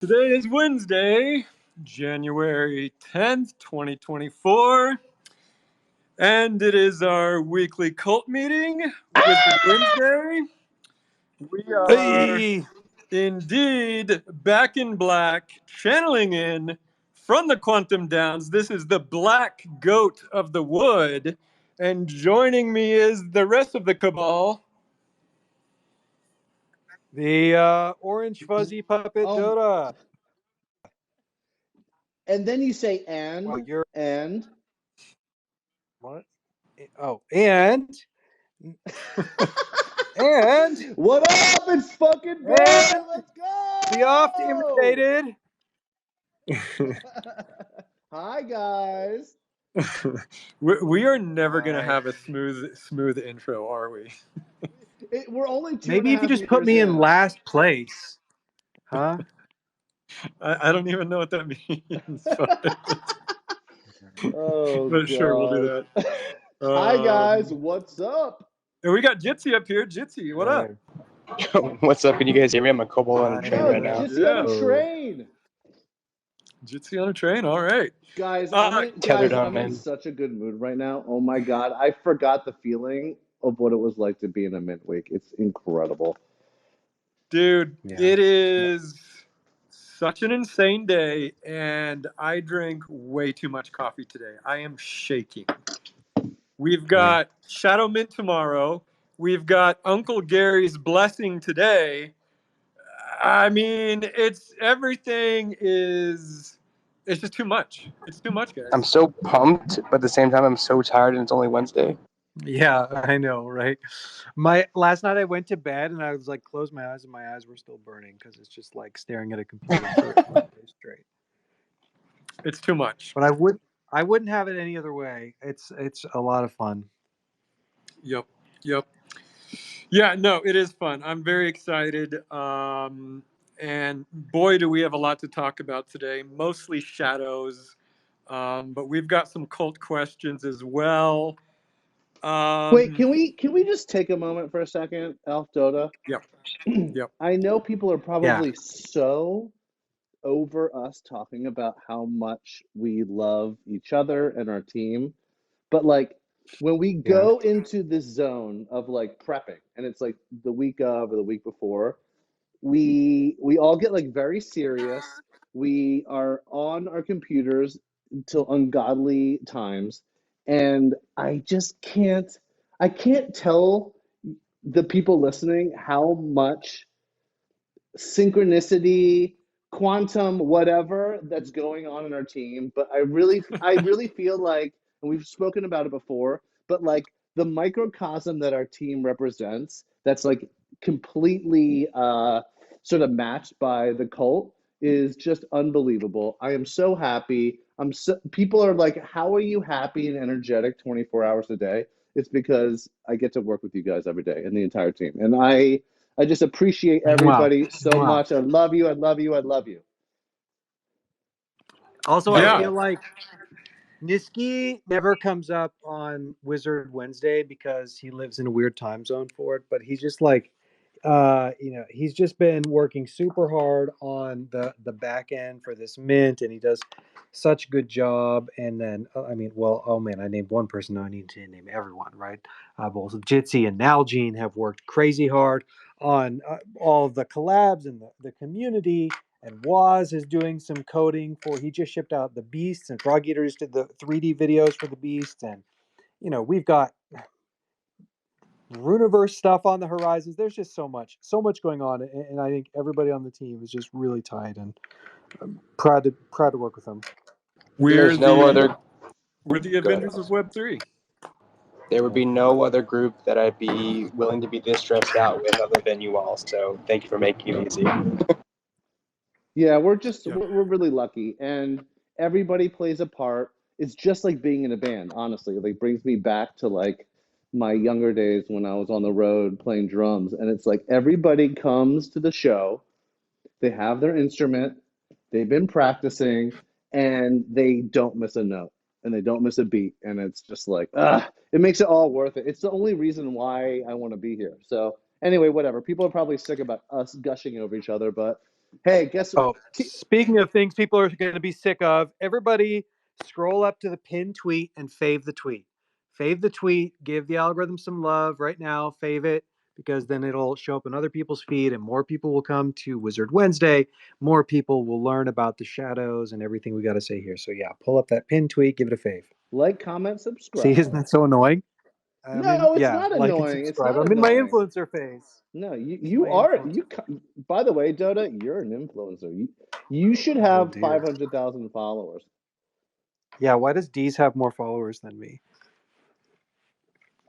Today is Wednesday, January 10th, 2024, and it is our weekly cult meeting, Wizard Wednesday. We are Hey, indeed back in black, channeling in from the Quantum Downs. This is the Black Goat of the Wood, and joining me is the rest of the cabal. the orange fuzzy puppet Dotta. And then you say Well, you're and what? Oh, and what up? It's fucking Boy. And Let's go. the oft imitated. Hi guys. We are never going to Hi. have a smooth intro, are we? We're only two. Maybe if you just put me in last place, huh? I don't even know what that means. But sure, we'll do that. Hi guys, what's up? And we got Jitsi up here. Jitsi, what up? What's up? Can you guys hear me? I'm a kobold on a train right now. Jitsi on a train. Jitsi on a train. All right, guys. I'm man. in such a good mood right now. Oh my god, I forgot the feeling of what it was like to be in a mint week. It's incredible, dude. Yeah. It is such an insane day, and I drank way too much coffee today. I am shaking. We've got Shadow Mint tomorrow. We've got Uncle Gary's blessing today. I mean, everything is. It's just too much. It's too much, guys. I'm so pumped, but at the same time, I'm so tired, and it's only Wednesday. Yeah, I know, right? Last night I went to bed and I was like, closed my eyes, and my eyes were still burning because it's just like staring at a computer for 5 days straight. It's too much. But I wouldn't have it any other way. It's a lot of fun. Yep. Yeah, no, it is fun. I'm very excited. And boy, do we have a lot to talk about today. Mostly shadows, but we've got some cult questions as well. Wait, can we just take a moment for a second, Elf Dotta? Yep. I know people are probably so over us talking about how much we love each other and our team, but like when we go into this zone of like prepping, and it's like the week of or the week before, we all get like very serious. We are on our computers until ungodly times, and I can't tell the people listening how much synchronicity, quantum, whatever that's going on in our team. But I really feel like, and we've spoken about it before, but like the microcosm that our team represents, that's like completely sort of matched by the cult, is just unbelievable. I am so happy. People are like, how are you happy and energetic 24 hours a day? It's because I get to work with you guys every day and the entire team. And I just appreciate everybody so much. I love you. I love you. I love you. Also, I feel like Niski never comes up on Wizard Wednesday because he lives in a weird time zone for it. But he's just like, he's just been working super hard on the back end for this mint, and he does such a good job. And then, I named one person. Now I need to name everyone, right? Both Jitsi and Nalgene have worked crazy hard on all of the collabs and the community. And Waz is doing some coding he just shipped out the Beasts, and Frog Eaters did the 3D videos for the Beasts. And, we've got Runeverse stuff on the horizons. There's just so much going on. And I think everybody on the team is just really tight, and I'm proud to work with them. We're the Avengers of Web3. There would be no other group that I'd be willing to be this stressed out with other than you all. So thank you for making it easy. Yeah, we're really lucky, and everybody plays a part. It's just like being in a band, honestly. It like brings me back to like my younger days when I was on the road playing drums, and it's like everybody comes to the show, they have their instrument, they've been practicing, and they don't miss a note, and they don't miss a beat, and it's just like, it makes it all worth it. It's the only reason why I want to be here. So anyway, whatever. People are probably sick about us gushing over each other, but Hey, guess what? Oh, speaking of things people are going to be sick of, everybody scroll up to the pinned tweet and fave the tweet. Fave the tweet, give the algorithm some love right now, fave it, because then it'll show up in other people's feed and more people will come to Wizard Wednesday. More people will learn about the shadows and everything we got to say here. So yeah, pull up that pinned tweet, give it a fave. Like, comment, See, subscribe. isn't that so annoying? No, it's not like annoying. and It's subscribe. not I'm in my annoying. influencer phase. No, you are you. By the way, Dotta, you're an influencer. You should Oh, have dear. 500,000 followers. Yeah, why does Deez have more followers than me?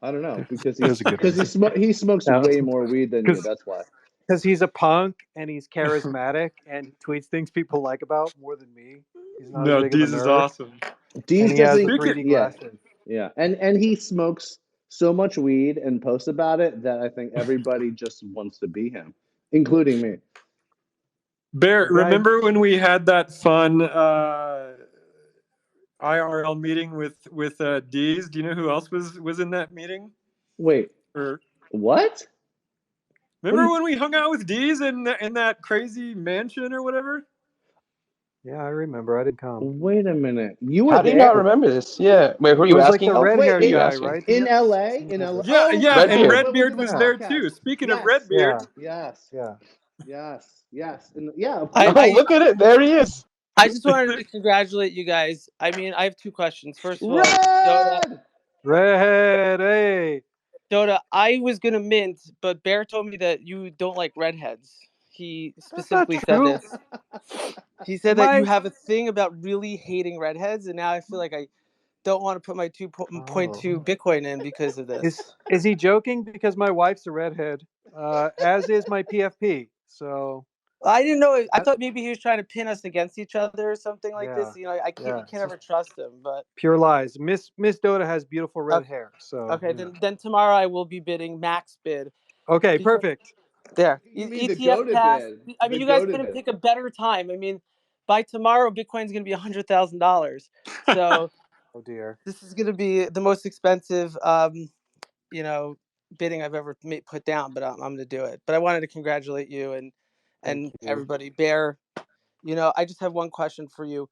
I don't know, because That was a good answer. he smokes No. way more weed than you. That's why. Because he's a punk and he's charismatic and he tweets things people like about more than me. He's not as No, big of a Deez is nerd. awesome. Deez And he has the doesn't. 3D Yeah, glasses. yeah, and he smokes so much weed and posts about it that I think everybody just wants to be him, including me. Bear, The guy- remember when we had that fun IRL meeting with Deez? Do you know who else was in that meeting? Wait, Or what? remember when we hung out with Deez in that crazy mansion or whatever? Yeah, I remember. I didn't come. Wait a minute. You were How do you there? not remember this? Yeah. Wait, who are It you was like asking? the red-haired Who are you guy, asking? right? In LA? In LA? Yeah, Oh, yeah, and Redbeard. Redbeard when we was did the there podcast. too. Speaking Yes. of Redbeard, Yes. Yeah. Yes. And yeah, of I- course. Oh, look at it. There he is. I just wanted to congratulate you guys. I mean, I have two questions. First of all, Dotta, Red! Hey. I was gonna mint, but Bear told me that you don't like redheads. He specifically said true. this. He said Am that you I- have a thing about really hating redheads, and now I feel like I don't want to put my 2.2 Bitcoin in because of this. Is he joking? Because my wife's a redhead, as is my PFP. So I didn't know. I thought maybe he was trying to pin us against each other or something like this. Yeah. You know, I can't. Yeah. You can't ever trust him. But pure lies. Miss Dotta has beautiful red Okay. hair. So okay, then tomorrow I will be bidding max bid. Okay, Because- perfect. There. You mean the ETF goated pass. bid. I mean, The you guys goated couldn't bid. pick a better time. I mean, by tomorrow, Bitcoin's going to be $100,000. So Oh dear. this is going to be the most expensive, bidding I've ever put down. But I'm going to do it. But I wanted to congratulate you and Thank you. everybody. Bear, I just have one question for you.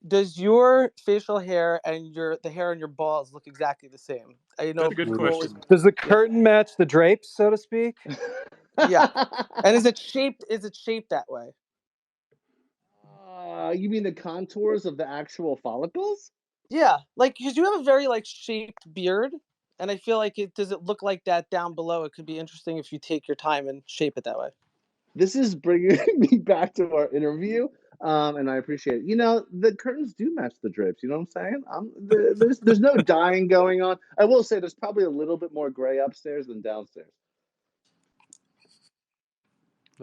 Does your facial hair and the hair on your balls look exactly the same? I know that's a good people always- question. Does the curtain match the drapes, so to speak? Yeah. And is it shaped that way? You mean the contours of the actual follicles? Yeah, because you have a very shaped beard, and I feel like does it look like that down below? It could be interesting if you take your time and shape it that way. This is bringing me back to our interview, and I appreciate it. The curtains do match the drapes. You know what I'm saying? There's no dyeing going on. I will say there's probably a little bit more gray upstairs than downstairs.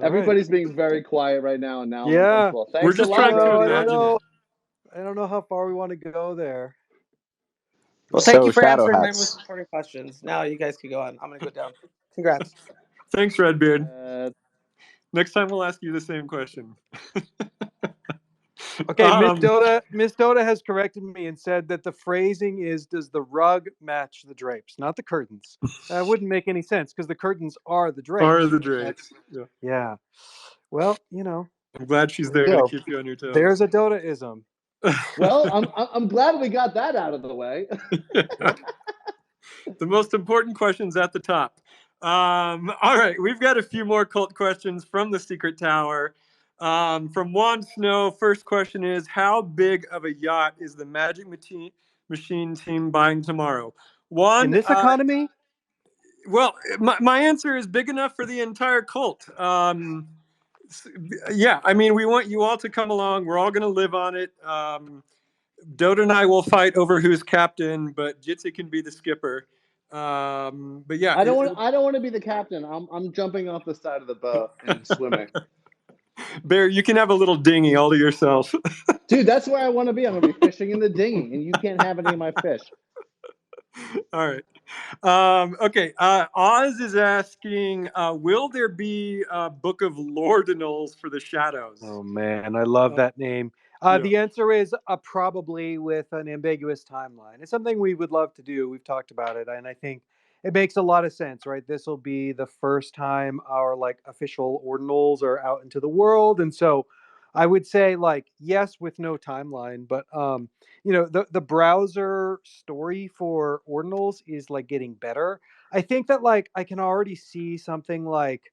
Everybody's being very quiet right now, and now I'm uncomfortable. Thanks We're just a lot, trying to Redbeard. imagine. I don't know how far we want to go there. Well, thank So, you for shadow answering my hats. most important questions. Now you guys can go on. I'm gonna go down. Congrats. Thanks, Redbeard. Next time we'll ask you the same question. Okay, Miss Dotta has corrected me and said that the phrasing is, does the rug match the drapes, not the curtains. That wouldn't make any sense because the curtains are the drapes. Are the drapes. Yeah. Well, I'm glad she's there to keep you on your toes. There's a Dotta-ism. Well, I'm glad we got that out of the way. The most important questions at the top. All right, we've got a few more cult questions from the Secret Tower. From Juan Snow, first question is, how big of a yacht is the Magic Machine team buying tomorrow? Juan, in this economy? Well, my answer is big enough for the entire cult. Yeah, I mean, we want you all to come along. We're all going to live on it. Dotta and I will fight over who's captain, but Jitsi can be the skipper. But yeah, I don't want to be the captain. I'm jumping off the side of the boat and swimming. Bear, you can have a little dinghy all to yourself. Dude, that's where I want to be. I'm gonna be fishing in the dinghy, and you can't have any of my fish. All right. Okay. Oz is asking, will there be a book of Lordinals for the Shadows? Oh man, I love that name. The answer is probably with an ambiguous timeline. It's something we would love to do. We've talked about it, and I think it makes a lot of sense, right? This will be the first time our like official ordinals are out into the world, and so I would say like yes with no timeline, but you know, the browser story for ordinals is like getting better. I think that like I can already see something like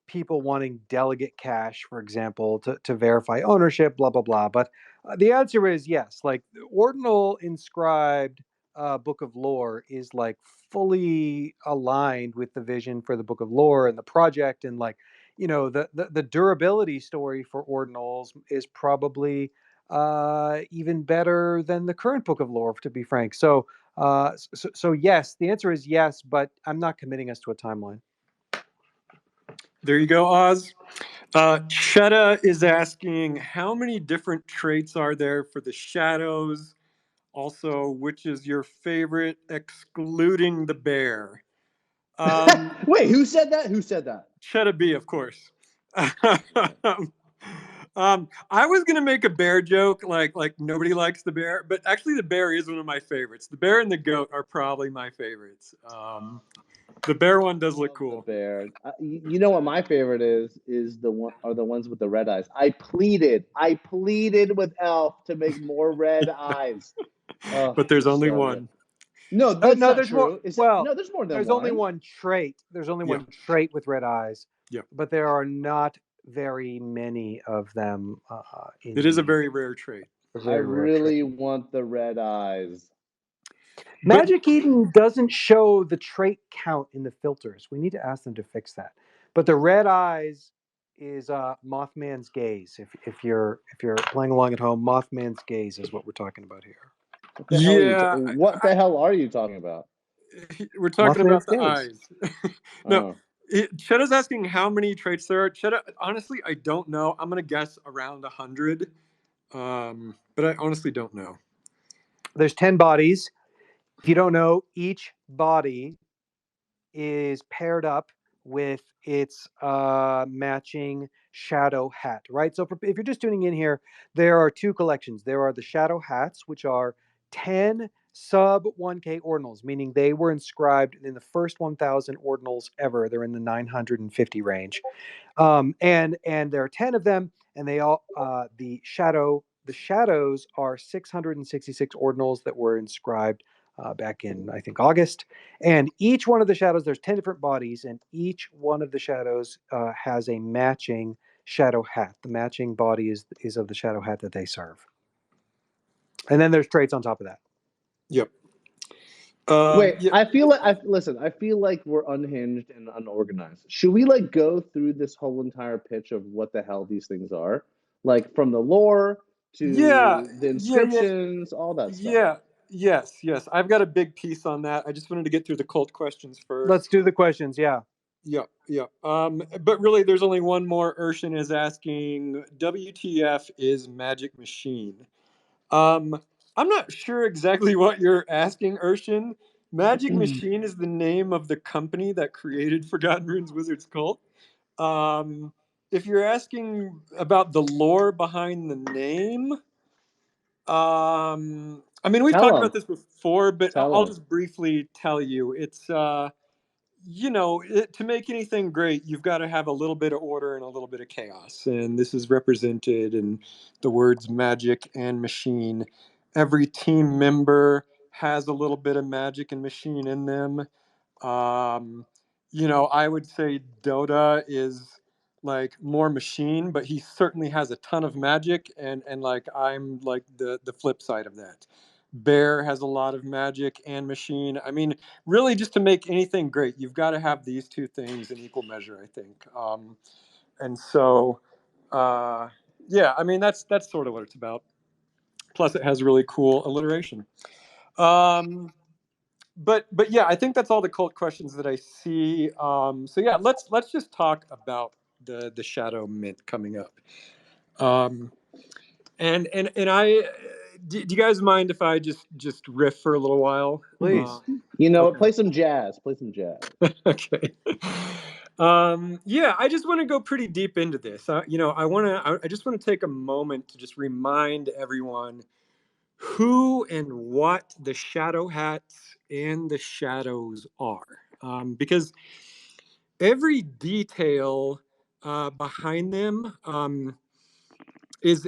people wanting delegate cache, for example, to verify ownership, blah, blah, blah. But the answer is yes. Like, the ordinal inscribed book of lore is like fully aligned with the vision for the book of lore and the project. And like, you know, the durability story for ordinals is probably even better than the current book of lore, to be frank. So yes, the answer is yes, but I'm not committing us to a timeline. There you go, Oz. Shetta is asking, how many different traits are there for the shadows? Also, which is your favorite, excluding the bear? Wait, who said that? Who said that? Shetta B, of course. I was gonna make a bear joke, like nobody likes the bear, but actually the bear is one of my favorites. The bear and the goat are probably my favorites. The bear one does look cool. The bear. You know what my favorite is the ones with the red eyes. I pleaded with Elf to make more red eyes. Oh, but there's only so one. good. No, that's no, not there's true. more. No, there's more than there's one. only one trait. There's only one trait with red eyes. Yeah. But there are not very many of them. It is a very rare trait. I really want the red eyes. Magic Eden doesn't show the trait count in the filters. We need to ask them to fix that. But the red eyes is Mothman's gaze. If you're playing along at home, Mothman's gaze is what we're talking about here. What the hell are you talking about? We're talking Mothman's about the gaze. eyes. No, Chetta's asking how many traits there are. Chetta, honestly, I don't know. I'm gonna guess around 100, but I honestly don't know. There's 10 bodies. If you don't know, each body is paired up with its matching shadow hat, right? So if you're just tuning in here, there are two collections. There are the shadow hats, which are 10 sub 1K ordinals, meaning they were inscribed in the first 1,000 ordinals ever. They're in the 950 range. And there are 10 of them, and they all the shadows are 666 ordinals that were inscribed back in, I think, August. And each one of the shadows, there's 10 different bodies, and each one of the shadows has a matching shadow hat. The matching body is of the shadow hat that they serve. And then there's traits on top of that. Yep. Wait, I feel like we're unhinged and unorganized. Should we like go through this whole entire pitch of what the hell these things are? Like from the lore to the inscriptions, all that stuff. Yes. I've got a big piece on that. I just wanted to get through the cult questions first. Let's do the questions, yeah. Yeah. But really, there's only one more. Urshan is asking, WTF is Magic Machine? I'm not sure exactly what you're asking, Urshan. Magic Machine is the name of the company that created Forgotten Runes Wizards Cult. If you're asking about the lore behind the name, I mean, we've talked about this before, but I'll just briefly tell you. It's you know, to make anything great, you've got to have a little bit of order and a little bit of chaos. And this is represented in the words magic and machine. Every team member has a little bit of magic and machine in them. You know, I would say Dotta is like more machine, but he certainly has a ton of magic, and like I'm like the flip side of that. Bear has a lot of magic and machine. I mean, really, just to make anything great, you've got to have these two things in equal measure, I think. And so, yeah, I mean, that's sort of what it's about. Plus, it has really cool alliteration. But yeah, I think that's all the cult questions that I see. So yeah, let's just talk about the Shadow Mint coming up. And I, do you guys mind if I just riff for a little while? Please. You know, play some jazz. Okay. Yeah, I just want to go pretty deep into this. You know, I just want to take a moment to just remind everyone who and what the Shadow Hats and the Shadows are. because every detail behind them is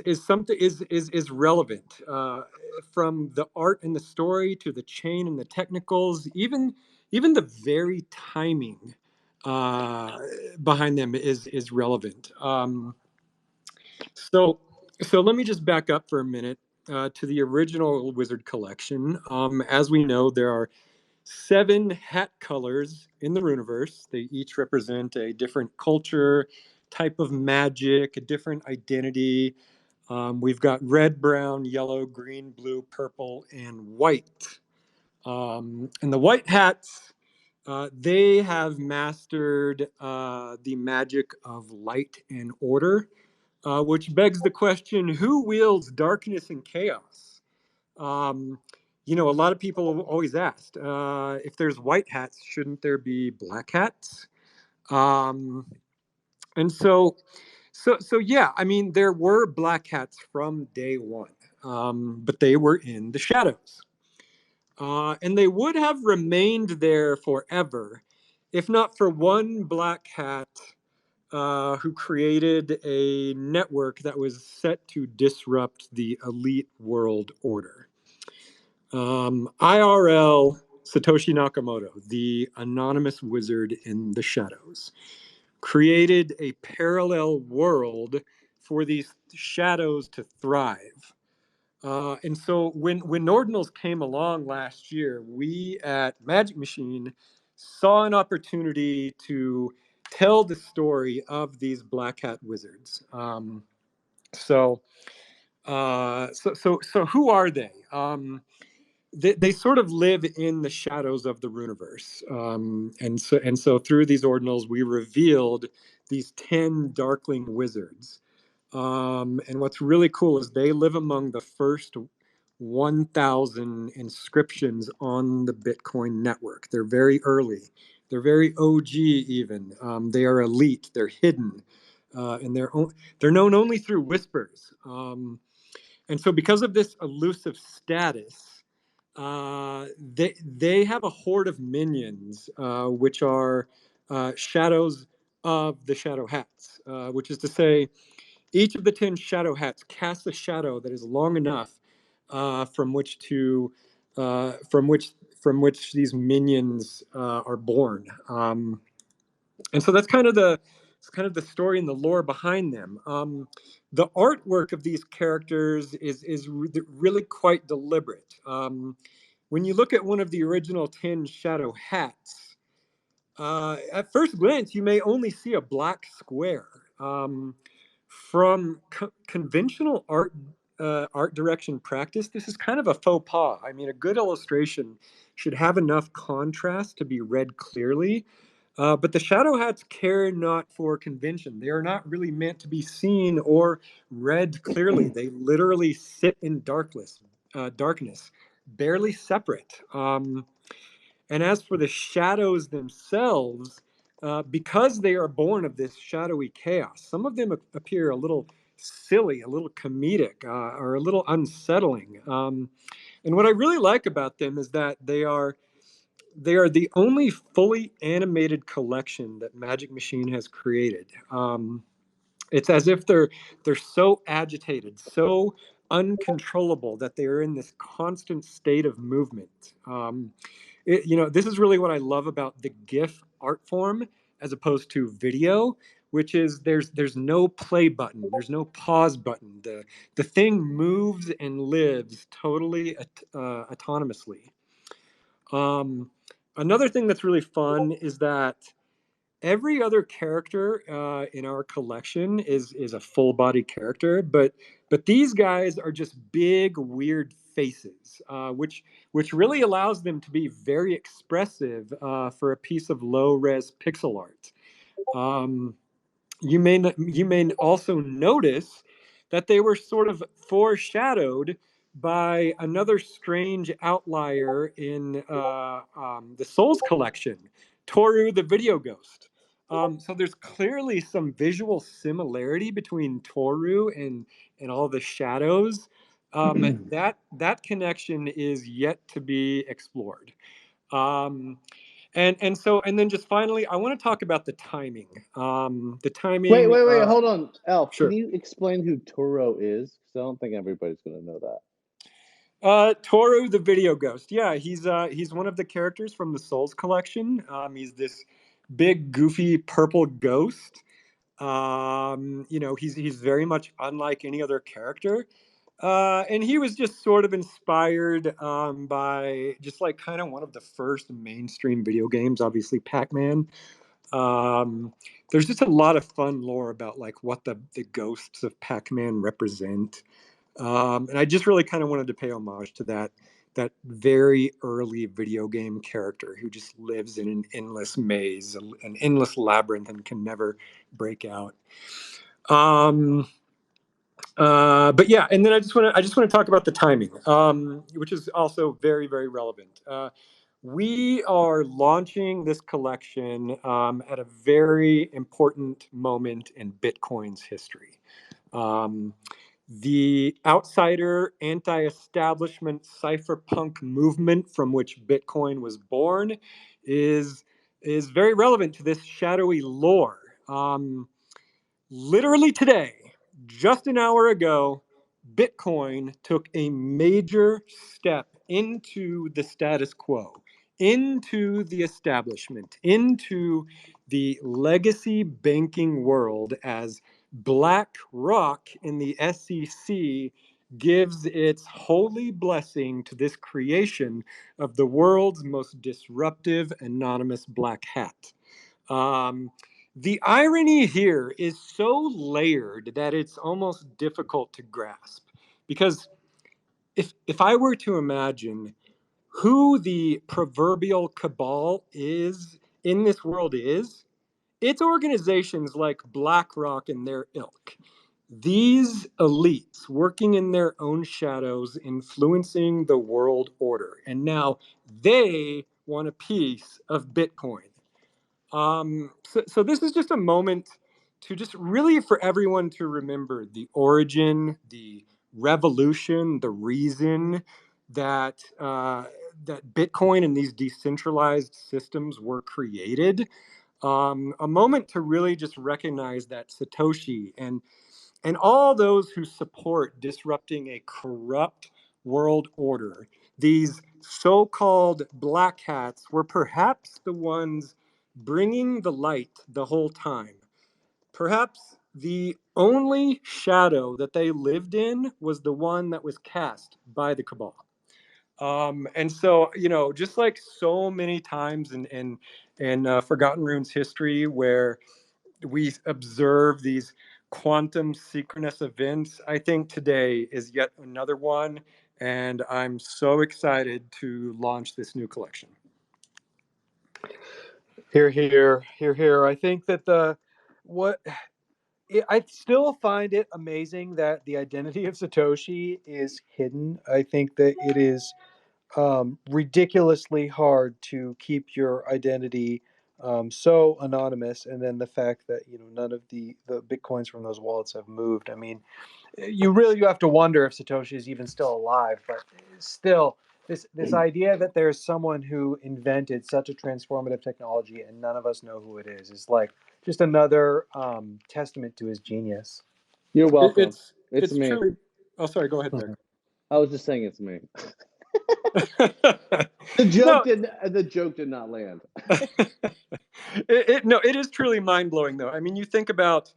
relevant, from the art and the story to the chain and the technicals, even the very timing behind them is relevant. So so let me just back up for a minute to the original Wizard collection. As we know, there are 7 hat colors in the Runeverse. They each represent a different culture, type of magic, a different identity. We've got red, brown, yellow, green, blue, purple, and white. And the white hats, they have mastered the magic of light and order, which begs the question, who wields darkness and chaos? A lot of people have always asked, if there's white hats, shouldn't there be black hats? Um, and so yeah, I mean, there were black hats from day one, but they were in the shadows. And they would have remained there forever if not for one black hat who created a network that was set to disrupt the elite world order. IRL Satoshi Nakamoto, the anonymous wizard in the shadows, created a parallel world for these shadows to thrive. And so when Ordinals came along last year, we at Magic Machine saw an opportunity to tell the story of these Black Hat wizards. So who are they? They sort of live in the shadows of the Runeverse, and so through these Ordinals, we revealed these 10 Darkling wizards. And what's really cool is they live among the first 1,000 inscriptions on the Bitcoin network. They're very early. They're very OG even. They are elite. They're hidden, and they're known only through whispers. And so, because of this elusive status, they have a horde of minions, which are shadows of the Shadow Hats, which is to say, each of the 10 shadow hats casts a shadow that is long enough from which to from which these minions are born. And so that's kind of the story and the lore behind them. The artwork of these characters is really quite deliberate. When you look at one of the original 10 shadow hats, at first glance, you may only see a black square. From conventional art direction practice, this is kind of a faux pas. I mean, a good illustration should have enough contrast to be read clearly, but the shadow hats care not for convention. They are not really meant to be seen or read clearly. They literally sit in darkness, barely separate. And as for the shadows themselves, because they are born of this shadowy chaos, some of them appear a little silly, a little comedic, or a little unsettling. And what I really like about them is that they are the only fully animated collection that Magic Machine has created. It's as if they're so agitated, so uncontrollable that they are in this constant state of movement. This is really what I love about the GIF art form as opposed to video, which is there's no play button, there's no pause button. The thing moves and lives totally autonomously. Another thing that's really fun is that every other character in our collection is a full body character, but these guys are just big weird faces, which really allows them to be very expressive for a piece of low res pixel art. Um, you may also notice that they were sort of foreshadowed by another strange outlier in the Souls collection, Toru the Video Ghost. So there's clearly some visual similarity between Toru and all the shadows. That connection is yet to be explored. Um, And then just finally, I want to talk about the timing. The timing. Wait, hold on, Elf. Sure. Can you explain who Toro is? Because I don't think everybody's going to know that. Toru the video ghost. Yeah, he's one of the characters from the Souls collection. He's this big, goofy purple ghost. He's very much unlike any other character. And he was just sort of inspired by just like kind of one of the first mainstream video games, obviously Pac-Man. There's just a lot of fun lore about like what the ghosts of Pac-Man represent. And I just really kind of wanted to pay homage to that very early video game character who just lives in an endless maze, an endless labyrinth, and can never break out. But yeah, and then I just want to talk about the timing, which is also very, very relevant. We are launching this collection at a very important moment in Bitcoin's history. The outsider, anti-establishment cypherpunk movement from which Bitcoin was born is very relevant to this shadowy lore. Literally today, just an hour ago, Bitcoin took a major step into the status quo, into the establishment, into the legacy banking world as BlackRock in the SEC gives its holy blessing to this creation of the world's most disruptive anonymous black hat. The irony here is so layered that it's almost difficult to grasp. Because if I were to imagine who the proverbial cabal is in this world is, it's organizations like BlackRock and their ilk. These elites working in their own shadows, influencing the world order. And now they want a piece of Bitcoin. So this is just a moment to just really for everyone to remember the origin, the revolution, the reason that that Bitcoin and these decentralized systems were created. A moment to really just recognize that Satoshi and all those who support disrupting a corrupt world order, these so-called black hats, were perhaps the ones bringing the light the whole time. Perhaps the only shadow that they lived in was the one that was cast by the cabal. And so, just like so many times in Forgotten Runes history, where we observe these quantum synchronous events, I think today is yet another one. And I'm so excited to launch this new collection. Here, here, here, here. I think that I still find it amazing that the identity of Satoshi is hidden. I think that it is ridiculously hard to keep your identity so anonymous, and then the fact that none of the bitcoins from those wallets have moved. I mean, you have to wonder if Satoshi is even still alive. But still, this idea that there's someone who invented such a transformative technology and none of us know who it is like just another testament to his genius. You're welcome. It's me. truly. Oh, sorry. Go ahead, Bear. I was just saying it's me. The joke did not land. It is truly mind-blowing, though. I mean, you think about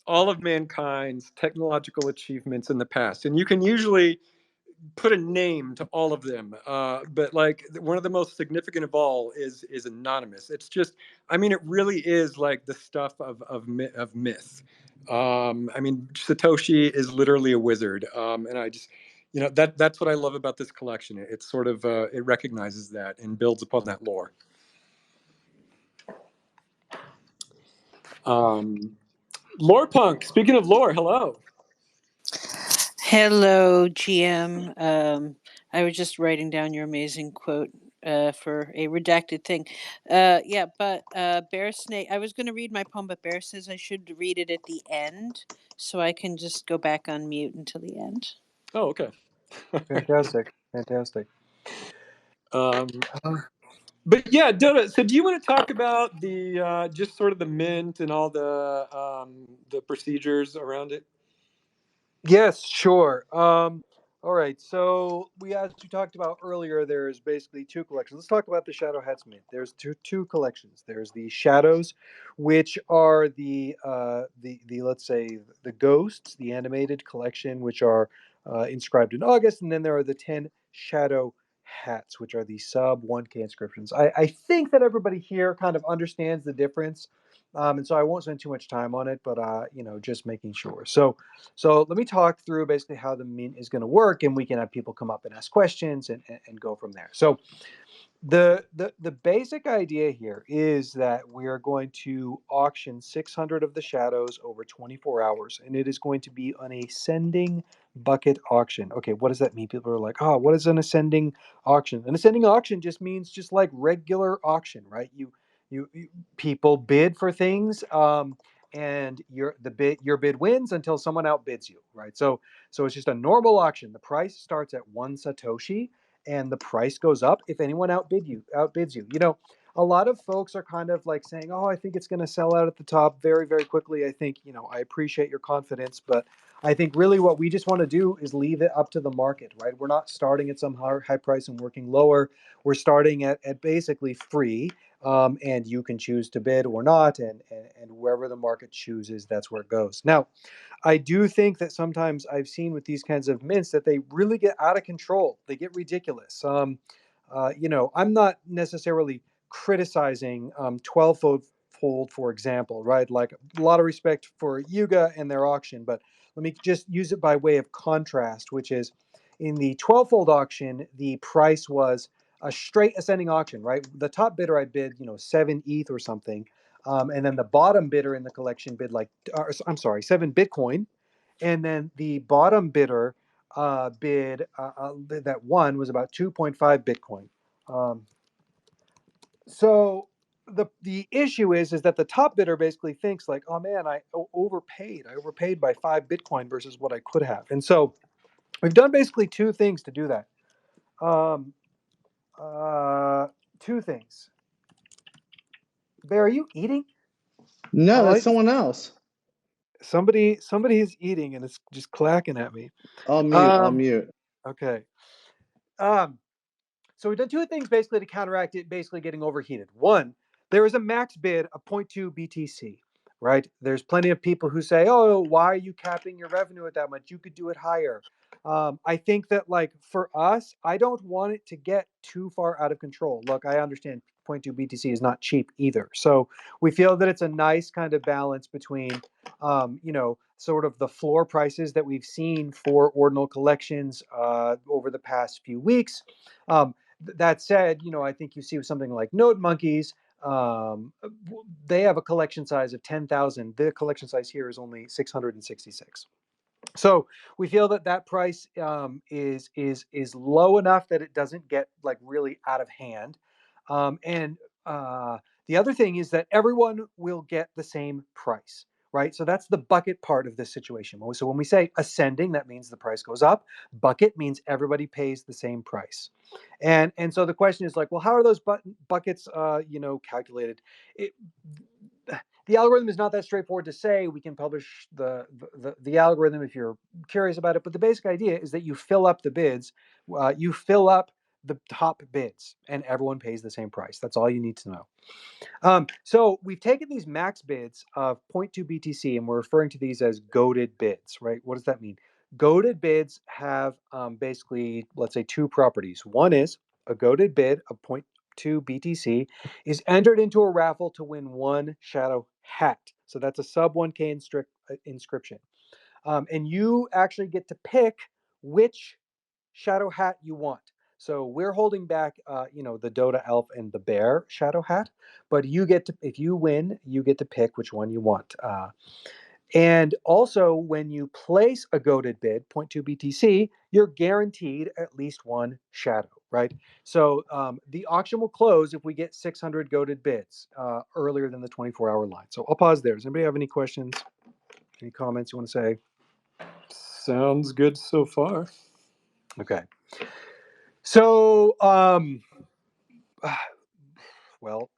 all of mankind's technological achievements in the past, and you can usually put a name to all of them. But like one of the most significant of all is anonymous. It's just, I mean, it really is like the stuff of myth. I mean, Satoshi is literally a wizard, and I just, that's what I love about this collection. It's sort of it recognizes that and builds upon that lore. Lore Punk. Speaking of lore, hello. Hello, GM. I was just writing down your amazing quote for a redacted thing. But Bearsnake, I was going to read my poem, but Bear says I should read it at the end, so I can just go back on mute until the end. Oh, okay. Fantastic. But yeah, Dotta. So do you want to talk about the just sort of the mint and all the procedures around it? Yes, sure. All right. So as we talked about earlier, there's basically two collections. Let's talk about the Shadow Hats Mint. There's two collections. There's the Shadows, which are the let's say the Ghosts, the animated collection, which are inscribed in August, and then there are the 10 Shadow Hats, which are the sub 1K inscriptions. I think that everybody here kind of understands the difference. And so I won't spend too much time on it, but just making sure. So let me talk through basically how the mint is going to work, and we can have people come up and ask questions and go from there. So the basic idea here is that we are going to auction 600 of the shadows over 24 hours, and it is going to be an ascending bucket auction. Okay, what does that mean? People are like, oh, what is an ascending auction? An ascending auction just means just like regular auction, right? You people bid for things, and your bid wins until someone outbids you, right? So it's just a normal auction. The price starts at 1 satoshi, and the price goes up if anyone outbids you. A lot of folks are kind of like saying, oh, I think it's going to sell out at the top very, very quickly. I think, I appreciate your confidence, but I think really what we just want to do is leave it up to the market, right? We're not starting at some high price and working lower. We're starting at basically free, and you can choose to bid or not, and wherever the market chooses, that's where it goes. Now, I do think that sometimes I've seen with these kinds of mints that they really get out of control. They get ridiculous. I'm not necessarily criticizing 12-fold, for example, right? Like, a lot of respect for Yuga and their auction, but let me just use it by way of contrast, which is in the 12-fold auction, the price was a straight ascending auction, right? The top bidder I bid, 7 ETH or something. And then the bottom bidder in the collection bid I'm sorry, 7 Bitcoin. And then the bottom bidder that won was about 2.5 Bitcoin. So the issue is that the top bidder basically thinks like, oh man, I overpaid. I overpaid by 5 Bitcoin versus what I could have. And so we've done basically two things to do that. Um, Two things. Bear, are you eating? No, that's someone else. Somebody is eating and it's just clacking at me. I'll mute. Okay. So we've done two things basically to counteract it basically getting overheated. One, there is a max bid of 0.2 BTC, right? There's plenty of people who say, oh, why are you capping your revenue at that much? You could do it higher. I think that, like, for us, I don't want it to get too far out of control. Look, I understand 0.2 BTC is not cheap either. So we feel that it's a nice kind of balance between, sort of the floor prices that we've seen for ordinal collections over the past few weeks. That said, I think you see with something like Node Monkeys, they have a collection size of 10,000. The collection size here is only 666. So we feel that price is low enough that it doesn't get like really out of hand. And the other thing is that everyone will get the same price, right? So that's the bucket part of this situation. So when we say ascending, that means the price goes up. Bucket means everybody pays the same price. And so the question is like, well, how are those buckets calculated? The algorithm is not that straightforward to say. We can publish the algorithm if you're curious about it, but the basic idea is that you fill up the bids, you fill up the top bids, and everyone pays the same price. That's all you need to know. So we've taken these max bids of 0.2 BTC, and we're referring to these as goated bids, right? What does that mean? Goated bids have basically, let's say, two properties. One is a goated bid of 0.2 BTC is entered into a raffle to win one shadow hat. So that's a sub 1K inscription. And you actually get to pick which shadow hat you want. So we're holding back, the Dotta Elf and the Bear shadow hat, but you get to, if you win, you get to pick which one you want. And also, when you place a goated bid, 0.2 BTC, you're guaranteed at least one shadow, right? So the auction will close if we get 600 goated bids earlier than the 24-hour line. So I'll pause there. Does anybody have any questions? Any comments you want to say? Sounds good so far. Okay. So Well,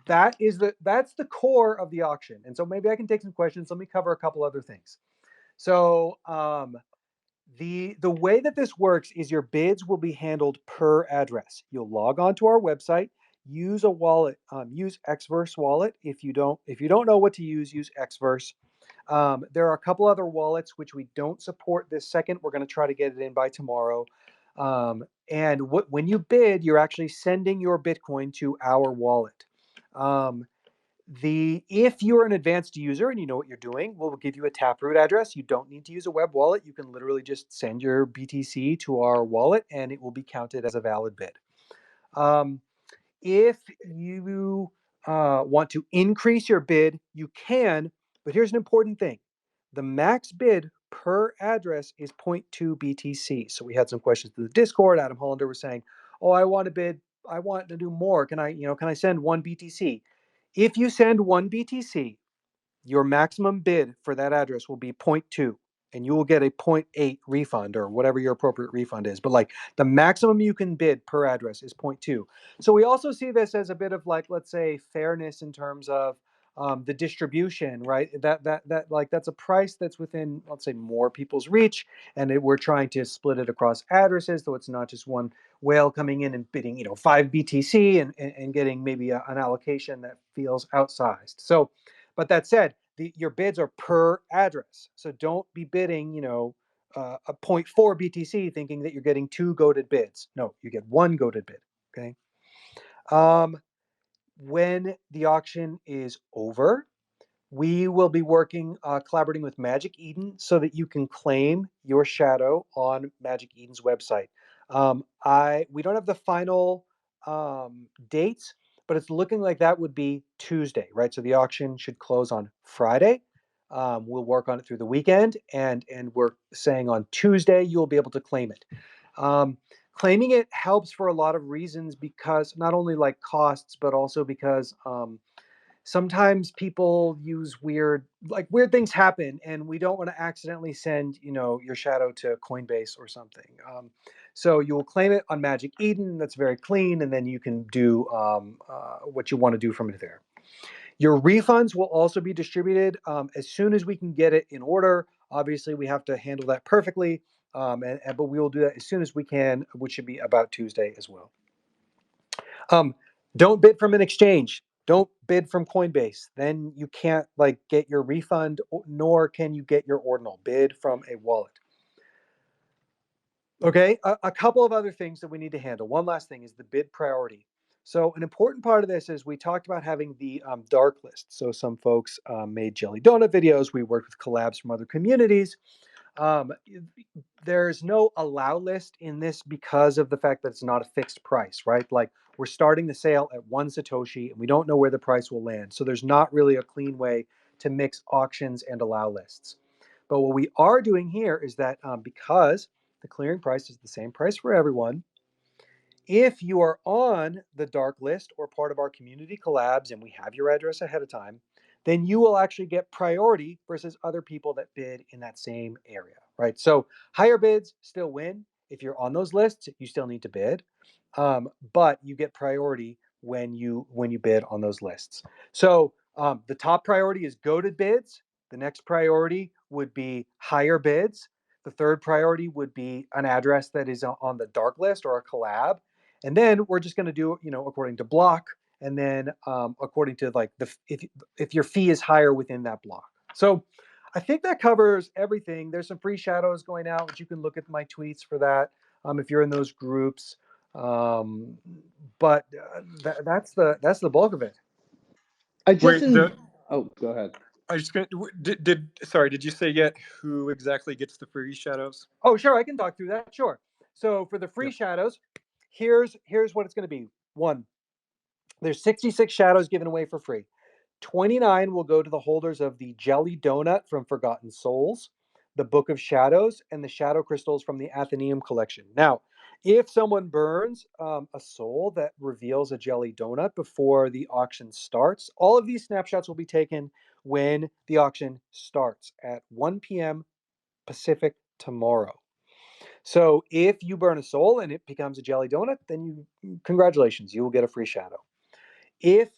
that's the core of the auction. And so maybe I can take some questions. Let me cover a couple other things. So the way that this works is your bids will be handled per address. You'll log on to our website, use a wallet, use Xverse wallet. If you don't know what to use Xverse. There are a couple other wallets which we don't support this second. We're going to try to get it in by tomorrow. And when you bid, you're actually sending your Bitcoin to our wallet. If you're an advanced user and you know what you're doing, we'll give you a Taproot address. You don't need to use a web wallet. You can literally just send your BTC to our wallet and it will be counted as a valid bid. If you want to increase your bid, you can, but here's an important thing. The max bid per address is 0.2 BTC. So we had some questions through the Discord. Adam Hollander was saying, "Oh, I want to do more. Can I send 1 BTC?" If you send 1 BTC, your maximum bid for that address will be 0.2 and you will get a 0.8 refund or whatever your appropriate refund is. But like the maximum you can bid per address is 0.2. So we also see this as a bit of like, let's say, fairness in terms of the distribution, right? That's a price that's within, let's say, more people's reach, and we're trying to split it across addresses, so it's not just one whale coming in and bidding, 5 BTC and getting maybe an allocation that feels outsized. So, but that said, your bids are per address, so don't be bidding, a 0.4 BTC thinking that you're getting 2 goated bids. No, you get 1 goated bid. Okay. When the auction is over, we will be collaborating with Magic Eden so that you can claim your shadow on Magic Eden's website. We don't have the final dates, but it's looking like that would be Tuesday, right? So the auction should close on Friday. We'll work on it through the weekend, and we're saying on Tuesday you'll be able to claim it. Claiming it helps for a lot of reasons, because not only like costs, but also because sometimes people use weird things happen, and we don't want to accidentally send your shadow to Coinbase or something. So you will claim it on Magic Eden. That's very clean, and then you can do what you want to do from it there. Your refunds will also be distributed as soon as we can get it in order. Obviously, we have to handle that perfectly, but we will do that as soon as we can, which should be about Tuesday as well. Don't bid from an exchange. Don't bid from Coinbase. Then you can't get your refund, nor can you get your ordinal. Bid from a wallet. Okay, a couple of other things that we need to handle. One last thing is the bid priority. So an important part of this is we talked about having the dark list. So some folks made Jelly Donut videos. We worked with collabs from other communities. There's no allow list in this because of the fact that it's not a fixed price, right? Like we're starting the sale at 1 Satoshi and we don't know where the price will land. So there's not really a clean way to mix auctions and allow lists. But what we are doing here is that because the clearing price is the same price for everyone, if you are on the dark list or part of our community collabs and we have your address ahead of time, then you will actually get priority versus other people that bid in that same area, right? So higher bids still win. If you're on those lists, you still need to bid, but you get priority when you bid on those lists. So the top priority is goated bids. The next priority would be higher bids. The third priority would be an address that is on the dark list or a collab. And then we're just going to do, according to block, and then according to if your fee is higher within that block. So I think that covers everything. There's some free shadows going out, which you can look at my tweets for that if you're in those groups. But that's the bulk of it. Oh, go ahead. I was just gonna. Did you say yet who exactly gets the free shadows? Oh, sure, I can talk through that. Sure. So for the free shadows, here's what it's going to be. 1, there's 66 shadows given away for free. 29 will go to the holders of the Jelly Donut from Forgotten Souls, the Book of Shadows, and the Shadow Crystals from the Athenaeum collection. Now, if someone burns a soul that reveals a Jelly Donut before the auction starts, all of these snapshots will be taken when the auction starts at 1 p.m. Pacific tomorrow. So if you burn a soul and it becomes a Jelly Donut, then congratulations, you will get a free shadow. If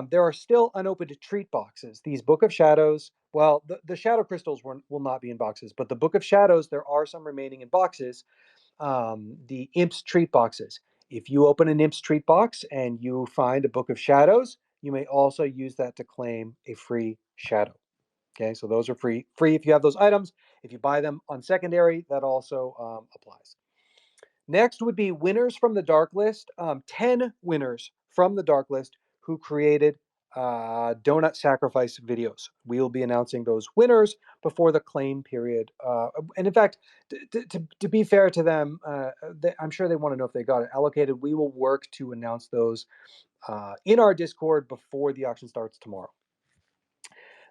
there are still unopened treat boxes, these Book of Shadows, well, the Shadow Crystals will not be in boxes, but the Book of Shadows, there are some remaining in boxes. The Imp's treat boxes. If you open an Imp's treat box and you find a Book of Shadows, you may also use that to claim a free shadow. Okay, so those are free if you have those items. If you buy them on secondary, that also applies. Next would be winners from the dark list. 10 winners from the dark list who created donut sacrifice videos. We will be announcing those winners before the claim period. And in fact, to be fair to them, I'm sure they want to know if they got it allocated. We will work to announce those in our Discord before the auction starts tomorrow.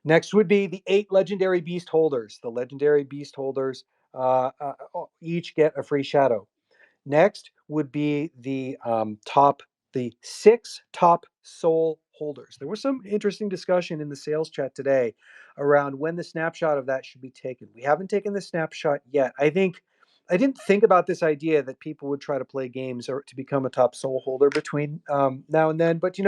Next would be the 8 legendary beast holders. The legendary beast holders each get a free shadow. Next would be the 6 top soul holders. There was some interesting discussion in the sales chat today around when the snapshot of that should be taken. We haven't taken the snapshot yet. I didn't think about this idea that people would try to play games or to become a top soul holder between now and then. But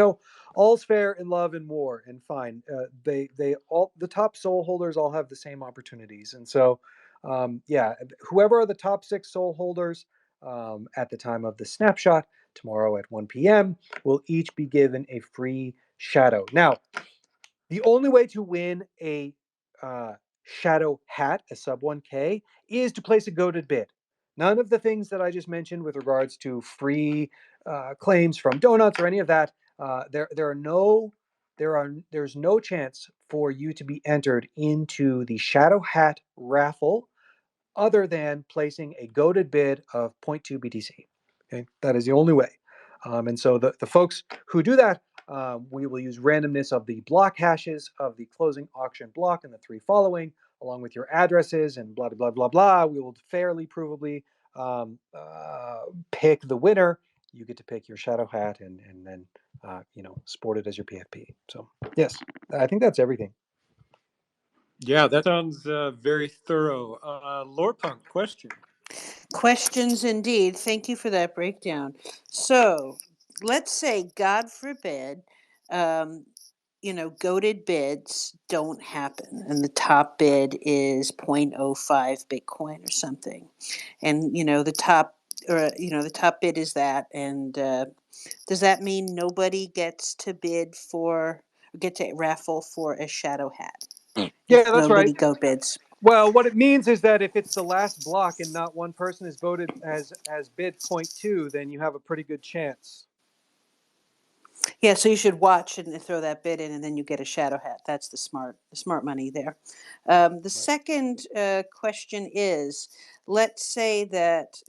all's fair in love and war, and fine. They all, the top soul holders all have the same opportunities, and so whoever are the top 6 soul holders at the time of the snapshot tomorrow at 1 p.m. will each be given a free shadow. Now, the only way to win a shadow hat, a sub 1K, is to place a goated bid. None of the things that I just mentioned with regards to free claims from donuts or any of that. There's no chance for you to be entered into the shadow hat raffle other than placing a goated bid of 0.2 BTC. Okay, that is the only way. And so the folks who do that, we will use randomness of the block hashes of the closing auction block and the 3 following, along with your addresses and blah, blah, blah, blah. We will fairly provably pick the winner. You get to pick your shadow hat and then sport it as your PFP. So yes, I think that's everything. Yeah, that sounds very thorough. Lorepunk, question. Questions indeed. Thank you for that breakdown. So let's say, God forbid, goated bids don't happen and the top bid is 0.05 Bitcoin or something. And, the top bid is that. And does that mean nobody gets to raffle for a shadow hat? Yeah, that's right. Nobody go bids. Well, what it means is that if it's the last block and not one person is voted as bid 0.2, then you have a pretty good chance. Yeah, so you should watch and throw that bid in, and then you get a shadow hat. That's the smart money there. The second question is, let's say that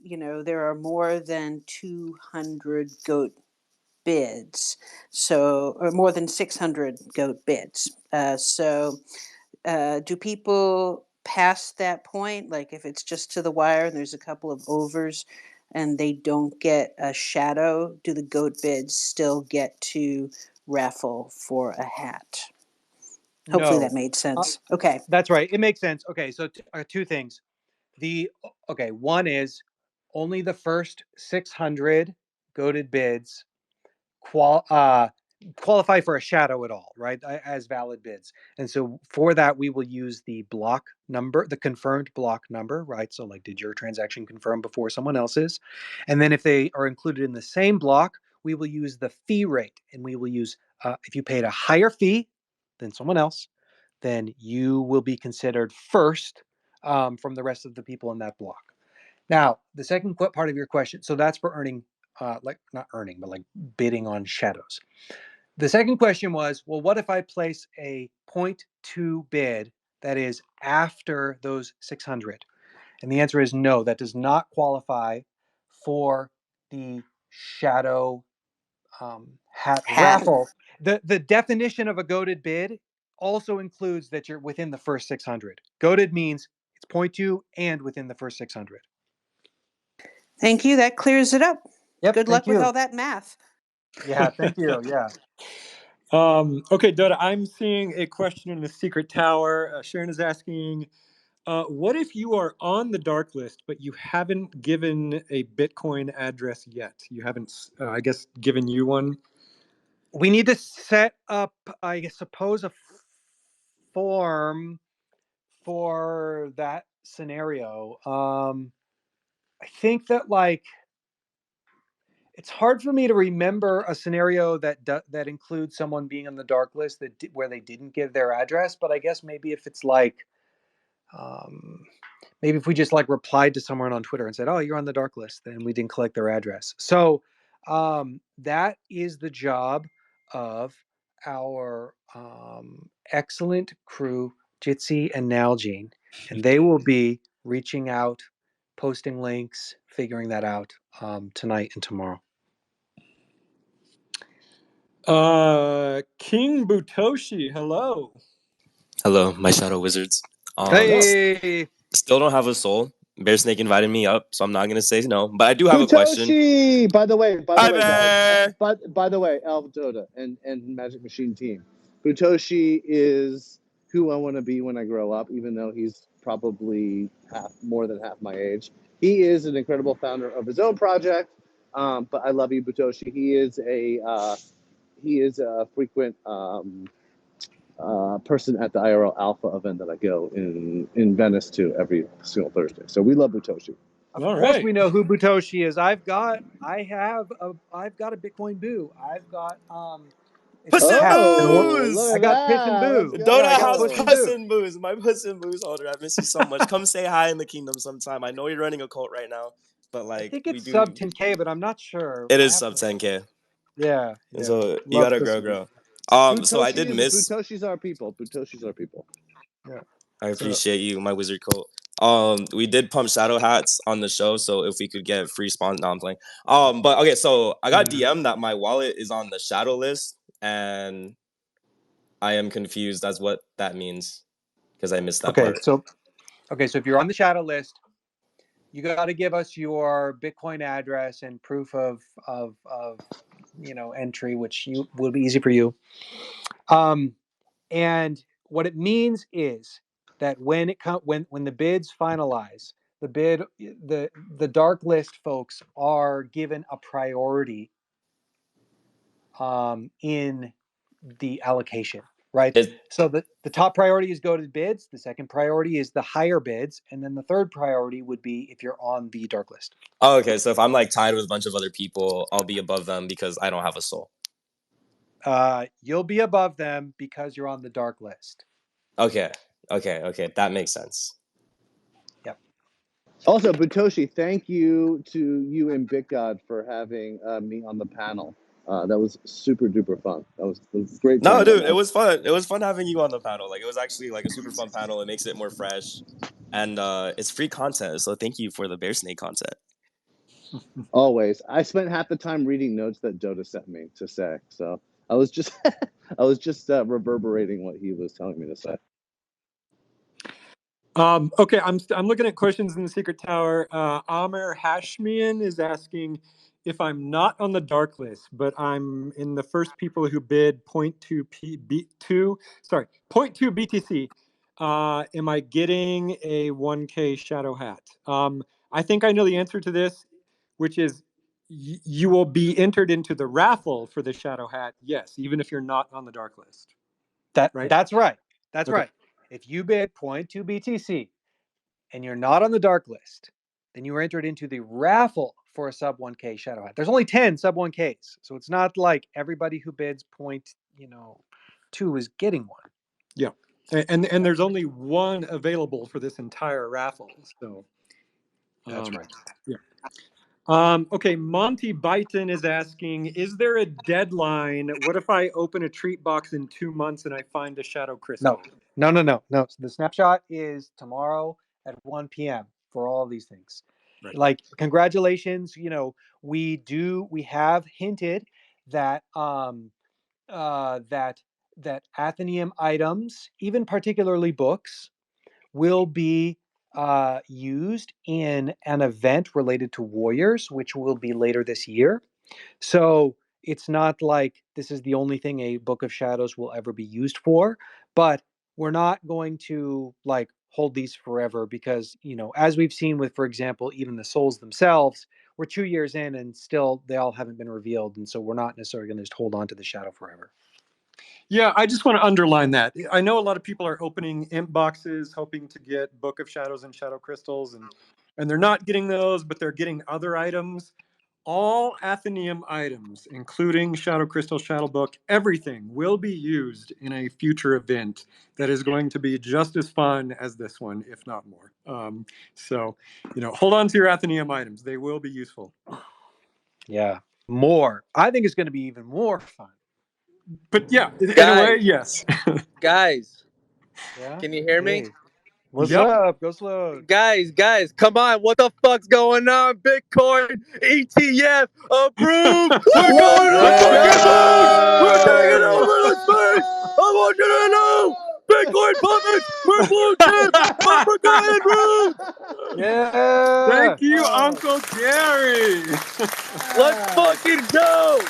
there are more than 200 goat bids, or more than 600 goat bids. Do people pass that point? Like if it's just to the wire and there's a couple of overs and they don't get a shadow, do the goat bids still get to raffle for a hat? Hopefully that made sense. Okay. That's right. It makes sense. Okay, so 2 things. One is only the first 600 goated bids qualify for a shadow at all, right? As valid bids. And so for that, we will use the block number, the confirmed block number, right? So like, did your transaction confirm before someone else's? And then if they are included in the same block, we will use the fee rate. And we will use, if you paid a higher fee than someone else, then you will be considered first from the rest of the people in that block. Now, the second part of your question, so that's for earning, not earning, but like bidding on shadows. The second question was, well, what if I place a 0.2 bid that is after those 600? And the answer is no, that does not qualify for the shadow hat raffle. The definition of a goated bid also includes that you're within the first 600. Goated means it's 0.2 and within the first 600. Thank you. That clears it up. Yep. Good luck with all that math. Yeah, thank you. Yeah. Okay, Dotta, I'm seeing a question in the secret tower. Sharon is asking, what if you are on the dark list, but you haven't given a Bitcoin address yet? You haven't, I guess, given you one? we need to set up, I suppose, a form for that scenario. I think that like it's hard for me to remember a scenario that includes someone being on the dark list where they didn't give their address. But I guess maybe if it's like, maybe if we just like replied to someone on Twitter and said, "Oh, you're on the dark list," then we didn't collect their address. So that is the job of our excellent crew, Jitsi and Nalgene, and they will be reaching out, posting links, figuring that out tonight and tomorrow. King Butoshi, hello. Hello, my shadow wizards. Hey, Still don't have a soul. Bearsnake invited me up, so I'm not gonna say no. But I do have a question. Butoshi! By the way, Hi, guys. Bear! By the way, Elf Dotta and Magic Machine team. Butoshi is who I want to be when I grow up, even though he's probably more than half my age. He is an incredible founder of his own project. But I love you, Butoshi. He is a frequent person at the IRL Alpha event that I go in Venice to every single Thursday. So we love Butoshi. of All course right. we know who Butoshi is. I've got a Bitcoin Boo. I've got it's Puss a in hat. Oh, Booze! look I at got Piss and that! Let's Boo. Dotta Yeah, I got has Puss and Puss Boo. in Booze. My Puss in Booze holder. I miss you so much. Come say hi in the kingdom sometime. I know you're running a cult right now, but I like think we it's do. sub 10K, but I'm not sure. It I is have sub to. 10K, Yeah, and yeah. so you Love gotta Piss grow, and Boo. So I did miss. Butoshi's our people. Butoshi's our people. Yeah. I So, appreciate you, my wizard coat. We did pump shadow hats on the show, so if we could get free spawn, no, I'm playing. But okay, so I got DM that my wallet is on the shadow list, and I am confused as what that means because I missed that Okay, part. so if you're on the shadow list, you got to give us your Bitcoin address and proof of entry, which will be easy for you. And what it means is that when the bids finalize, the dark list folks are given a priority in the allocation, right? It, So the top priority is go to bids, the second priority is the higher bids, and then the third priority would be if you're on the dark list. oh, okay, so if I'm like tied with a bunch of other people, I'll be above them because I don't have a soul. You'll be above them because you're on the dark list. Okay, that makes sense. Yep. Also, Butoshi, thank you to you and BitGod for having me on the panel. That was super duper fun. That was great. No, Time, dude, it was fun. It was fun having you on the panel. Like it was actually like a super fun panel. It makes it more fresh, and it's free content. So thank you for the Bearsnake content. Always. I spent half the time reading notes that Dotta sent me to say. So I was just reverberating what he was telling me to say. okay, I'm looking at questions in the Secret Tower. Amer Hashmian is asking if I'm not on the dark list, but I'm in the first people who bid 0.2 BTC. Am I getting a 1K shadow hat? I think I know the answer to this, which is you will be entered into the raffle for the shadow hat. Yes, even if you're not on the dark list. Right? That's right. That's Okay. right. If you bid 0.2 BTC and you're not on the dark list, then you are entered into the raffle for a sub 1K shadow hat. There's only 10 sub 1Ks, so it's not like everybody who bids 0.2 is getting one. Yeah, and there's only one available for this entire raffle. So That's right. Yeah. Okay, Monty Byton is asking, is there a deadline? What if I open a treat box in 2 months and I find a shadow crystal? No. So the snapshot is tomorrow at 1 p.m. for all these things. Right. Like, congratulations. We have hinted that that Athenaeum items, even particularly books, will be used in an event related to warriors, which will be later this year. So it's not like this is the only thing a Book of Shadows will ever be used for, but we're not going to like hold these forever because, as we've seen with, for example, even the souls themselves, we're 2 years in and still they all haven't been revealed, and so we're not necessarily going to just hold on to the shadow forever. Yeah, I just want to underline that. I know a lot of people are opening imp boxes hoping to get Book of Shadows and Shadow Crystals, and they're not getting those, but they're getting other items. All Athenaeum items, including Shadow Crystal, Shadow Book, everything will be used in a future event that is going to be just as fun as this one, if not more. So, hold on to your Athenaeum items. They will be useful. Yeah, more. I think it's going to be even more fun. But yeah, in a way, yes. Guys, Yeah. can you hear me? Hey. What's Yep. up? Go slow. Guys, come on. What the fuck's going on? Bitcoin ETF approved. We're going to the fucking moon. We're taking over the space. I want you to know, Bitcoin puppets, we're blue chip, Africa and Rune. Yeah. Thank you, Uncle Gary. Let's fucking go.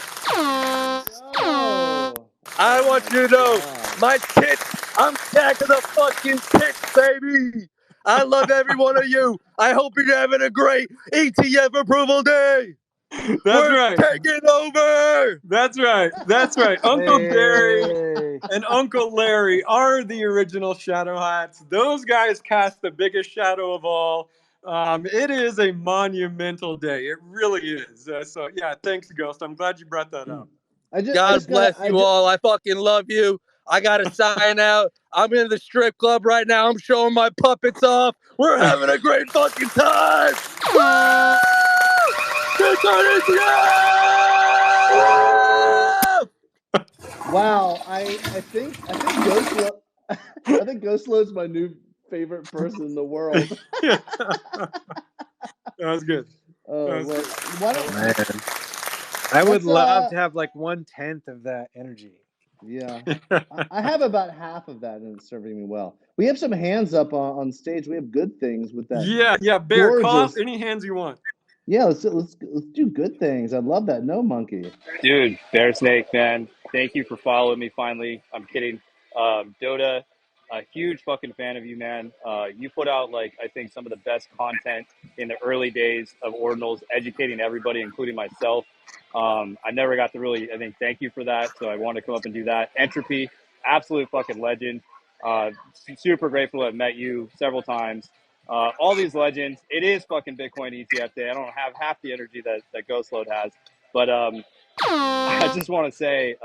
I want you to know, my tits, I'm stacking the fucking tits, baby. I love every one of you. I hope you're having a great ETF approval day. That's We're right. taking over. That's right. That's right. Uncle Gary Hey. and Uncle Larry are the original Shadow Hats. Those guys cast the biggest shadow of all. It is a monumental day. It really is. So yeah, thanks, Ghost. I'm glad you brought that up. God bless you all. I fucking love you. I gotta sign out. I'm in the strip club right now. I'm showing my puppets off. We're having a great fucking time. Woo! Wow, I think Ghostlo I think Ghostlo's my new favorite person in the world. That was good. Oh, That was wait. good. Why don't Man. I would let's love to have like 1/10 of that energy. yeah. I have about half of that and it's serving me well. We have some hands up on stage. We have good things with that. Yeah, Bear, call Gorgeous. out any hands you want. Yeah, let's do good things. I love that. No monkey. Dude, Bearsnake, man, thank you for following me finally. I'm kidding. Dotta, a huge fucking fan of you, man. You put out, like, I think some of the best content in the early days of Ordinals, educating everybody, including myself. I never got to really, I think, thank you for that, so I wanted to come up and do that. Entropy, absolute fucking legend. Super grateful to have met you several times. All these legends. It is fucking Bitcoin ETF day. I don't have half the energy that Ghostload has. But I just want to say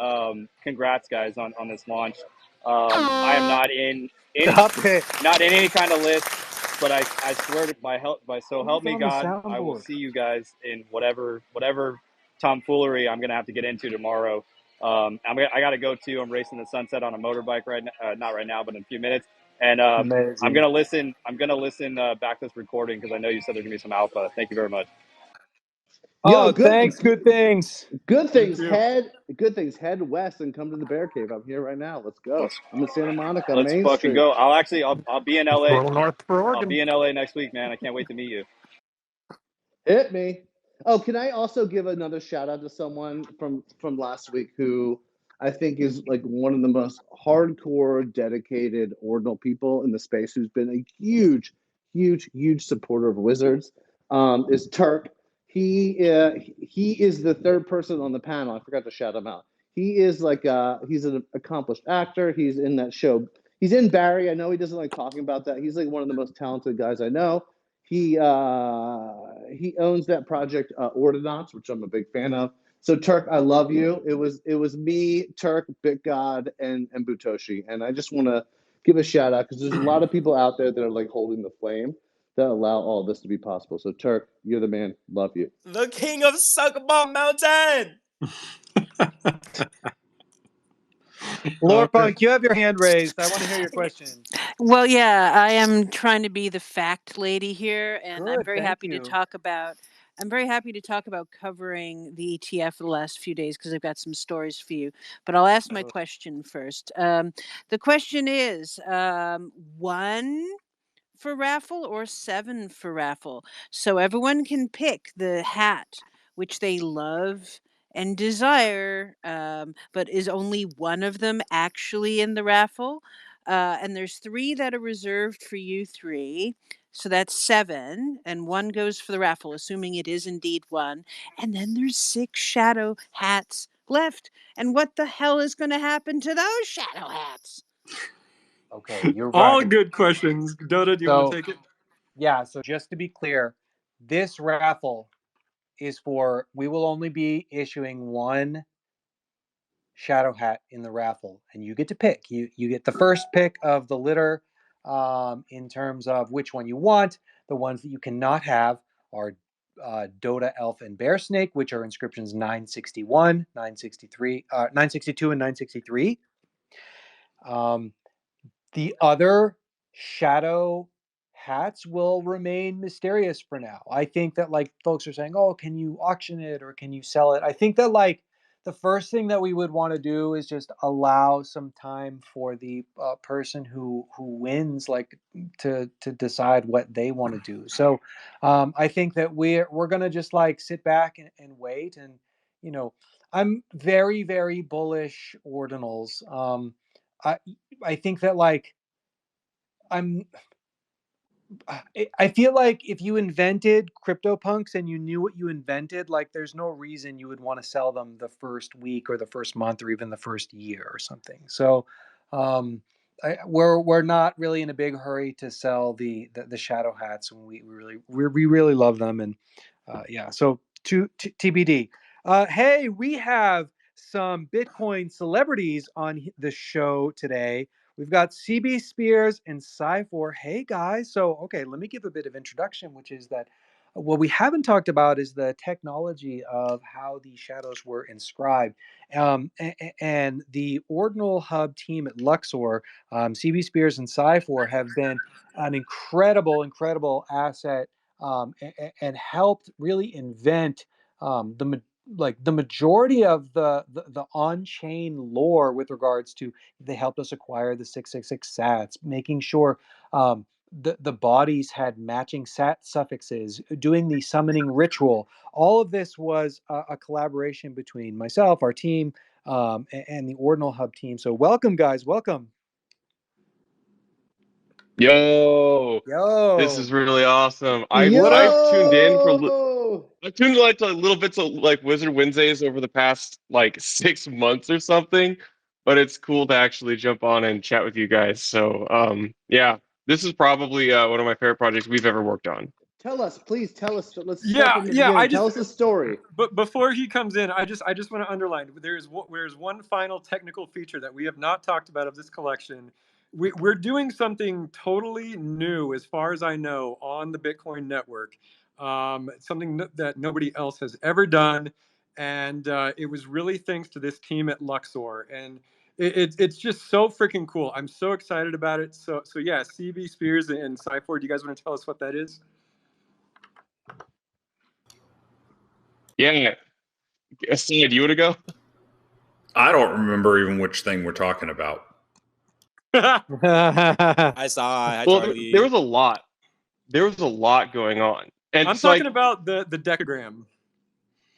congrats, guys, on this launch. I am not in Stop it. any kind of list, but I swear to by so help me On the God, I will soundboard. see you guys in whatever tomfoolery I'm gonna have to get into tomorrow. I got to go too. I'm racing the sunset on a motorbike right now, not right now, but in a few minutes. And I'm Amazing. gonna listen. I'm gonna listen back this recording because I know you said there's gonna be some alpha. Thank you very much. Oh, thanks. Good things. Good things. you. Head west and come to the Bear Cave. I'm here right now. Let's go. I'm in Santa Monica, Let's Main fucking Street. go. I'll be in LA. Roll north for I'll Oregon. be in LA next week, man. I can't wait to meet you. Hit me. Oh, can I also give another shout out to someone from last week who I think is like one of the most hardcore, dedicated ordinal people in the space, who's been a huge supporter of Wizards. Is Turk. He is the third person on the panel. I forgot to shout him out. He is like he's an accomplished actor. He's in that show. He's in Barry. I know he doesn't like talking about that. He's like one of the most talented guys I know. He owns that project Ordinance, which I'm a big fan of. So Turk, I love you. It was me, Turk, Bit God, and Butoshi, and I just want to give a shout out because there's a lot of people out there that are like holding the flame that allow all this to be possible. So Turk, you're the man. Love you. The king of Suckabomb Mountain. Lord Punk, you have your hand raised. I want to hear your question. Well, yeah, I am trying to be the fact lady here, and I'm Good, very thank happy to you. talk about. I'm very happy to talk about covering the ETF for the last few days because I've got some stories for you. But I'll ask my question first. The question is 1 for raffle or 7 for raffle, so everyone can pick the hat which they love and desire, but is only one of them actually in the raffle? And there's 3 that are reserved for you 3. So that's 7, and 1 goes for the raffle, assuming it is indeed 1. And then there's 6 shadow hats left. And what the hell is going to happen to those shadow hats? Okay, you're All right. good questions. Dotta, do you want to take it? Yeah, so just to be clear, this raffle is we will only be issuing 1 shadow hat in the raffle, and you get to pick. You get the first pick of the litter in terms of which one you want. The ones that you cannot have are Dotta, Elf, and Bearsnake, which are inscriptions 961, 963, 962, and 963. The other shadow hats will remain mysterious for now. I think that like folks are saying, "Oh, can you auction it or can you sell it?" I think that like the first thing that we would want to do is just allow some time for the person who wins like to decide what they want to do. So I think that we're gonna just like sit back and wait. And you know, I'm very very bullish ordinals. I I think that like I'm I feel like if you invented CryptoPunks and you knew what you invented, like there's no reason you would want to sell them the first week or the first month or even the first year or something. So we're not really in a big hurry to sell the shadow hats, and we really love them. And yeah, so to TBD. Hey, we have some Bitcoin celebrities on the show today. We've got CB Spears and Cy4. Hey guys. So, okay, let me give a bit of introduction, which is that what we haven't talked about is the technology of how the shadows were inscribed. And the Ordinal Hub team at Luxor, CB Spears and Cy4, have been an incredible asset and helped really invent the majority of the on-chain lore with regards to they helped us acquire the 666 sats, making sure the bodies had matching sat suffixes, doing the summoning ritual. All of this was a collaboration between myself, our team, and the Ordinal Hub team. So welcome, guys. Welcome. Yo, this Yo. is really awesome. What I've up? tuned in for Yo! I've tuned like to little bits of like Wizard Wednesdays over the past like 6 months or something, but it's cool to actually jump on and chat with you guys. So yeah, this is probably one of my favorite projects we've ever worked on. Tell us, please tell us. Let's start Yeah, from the yeah. beginning. Tell us the story. But before he comes in, I just want to underline there's one final technical feature that we have not talked about of this collection. We're doing something totally new, as far as I know, on the Bitcoin network. Something that nobody else has ever done, and it was really thanks to this team at Luxor, and it's just so freaking cool. I'm so excited about it. So yeah, CB Spears and Cypher, do you guys want to tell us what that is? Yeah, Steve, do you want to go? I don't remember even which thing we're talking about. I saw. Hi, Well, Charlie. there was a lot. There was a lot going on, and I'm so talking about the decagram.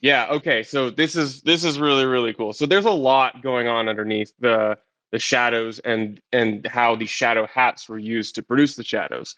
yeah, okay. So this is really cool. So there's a lot going on underneath the shadows and how the shadow hats were used to produce the shadows.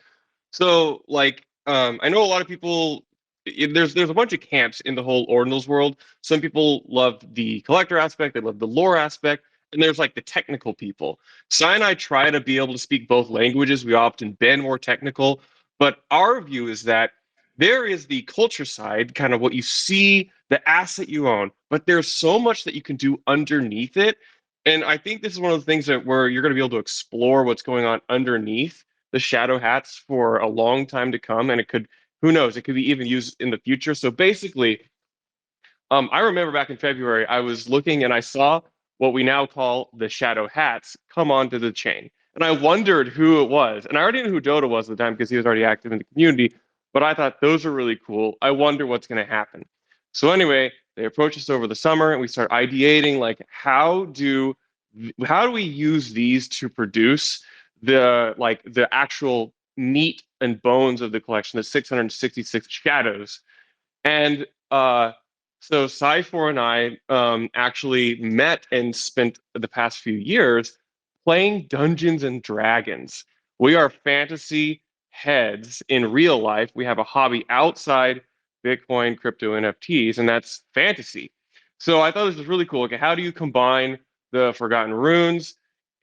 So like I know a lot of people there's a bunch of camps in the whole ordinals world. Some people love the collector aspect, they love the lore aspect, and there's like the technical people. Sai and I try to be able to speak both languages. We often been more technical, but our view is that there is the culture side, kind of what you see, the asset you own, but there's so much that you can do underneath it. And I think this is one of the things that where you're going to be able to explore what's going on underneath the shadow hats for a long time to come. And it could, who knows, it could be even used in the future. So basically, I remember back in February, I was looking and I saw what we now call the shadow hats come onto the chain. And I wondered who it was. And I already knew who Dotta was at the time because he was already active in the community. But I thought those are really cool. I wonder what's going to happen. So anyway, they approached us over the summer and we start ideating like how do we use these to produce the actual meat and bones of the collection, the 666 shadows. And so Cypher and I actually met and spent the past few years playing Dungeons and Dragons. We are fantasy heads in real life. We have a hobby outside Bitcoin, crypto, NFTs, and that's fantasy. So I thought this was really cool. Okay, how do you combine the Forgotten Runes,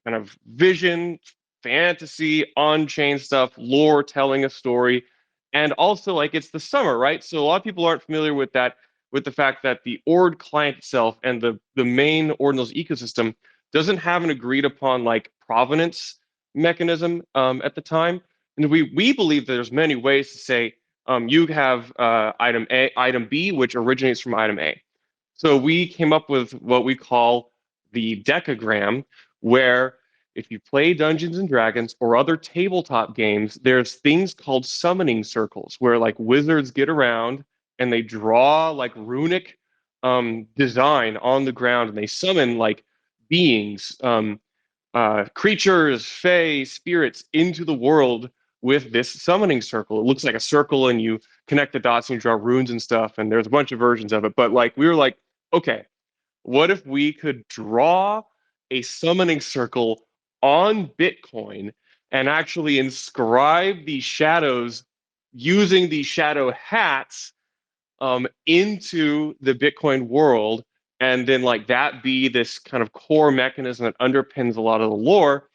kind of vision, fantasy, on-chain stuff, lore, telling a story, and also like it's the summer, right? So a lot of people aren't familiar with that, with the fact that the Ord client itself and the main Ordinals ecosystem doesn't have an agreed upon like provenance mechanism at the time. And we believe that there's many ways to say you have item A, item B, which originates from item A. So we came up with what we call the decagram, where if you play Dungeons and Dragons or other tabletop games, there's things called summoning circles where like wizards get around and they draw like runic design on the ground and they summon like beings, creatures, fae, spirits into the world with this summoning circle. It looks like a circle and you connect the dots and you draw runes and stuff. And there's a bunch of versions of it. But like we were like, okay, what if we could draw a summoning circle on Bitcoin and actually inscribe these shadows using these shadow hats into the Bitcoin world, and then like that be this kind of core mechanism that underpins a lot of the lore.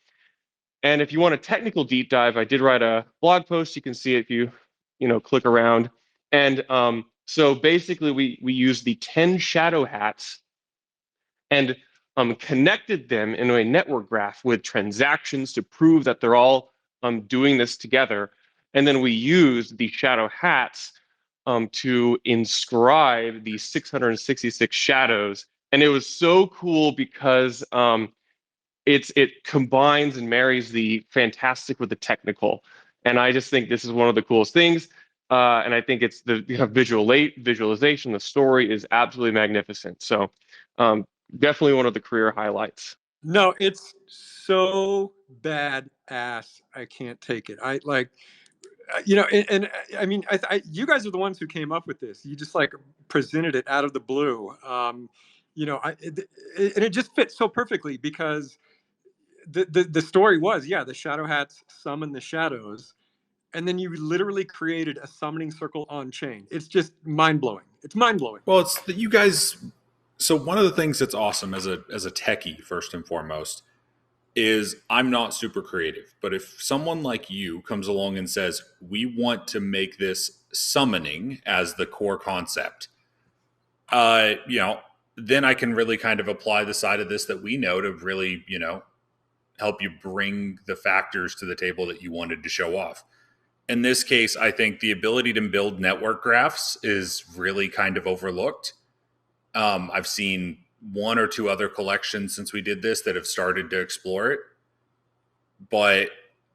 And if you want a technical deep dive, I did write a blog post. You can see it if you click around. And so basically, we use the 10 shadow hats and connected them into a network graph with transactions to prove that they're all doing this together. And then we use the shadow hats to inscribe the 666 shadows. And it was so cool because it combines and marries the fantastic with the technical. And I just think this is one of the coolest things. And I think it's the visualization, the story is absolutely magnificent. So definitely one of the career highlights. No, it's so badass. I can't take it. I like, and I mean, you guys are the ones who came up with this. You just like presented it out of the blue. And it just fits so perfectly because the story was, yeah, the shadow hats summon the shadows, and then you literally created a summoning circle on chain. It's just mind blowing. It's mind blowing. Well, it's that you guys. So one of the things that's awesome as a techie, first and foremost, is I'm not super creative. But if someone like you comes along and says, we want to make this summoning as the core concept, then I can really kind of apply the side of this that we know to really, help you bring the factors to the table that you wanted to show off. In this case, I think the ability to build network graphs is really kind of overlooked. I've seen one or two other collections since we did this that have started to explore it, but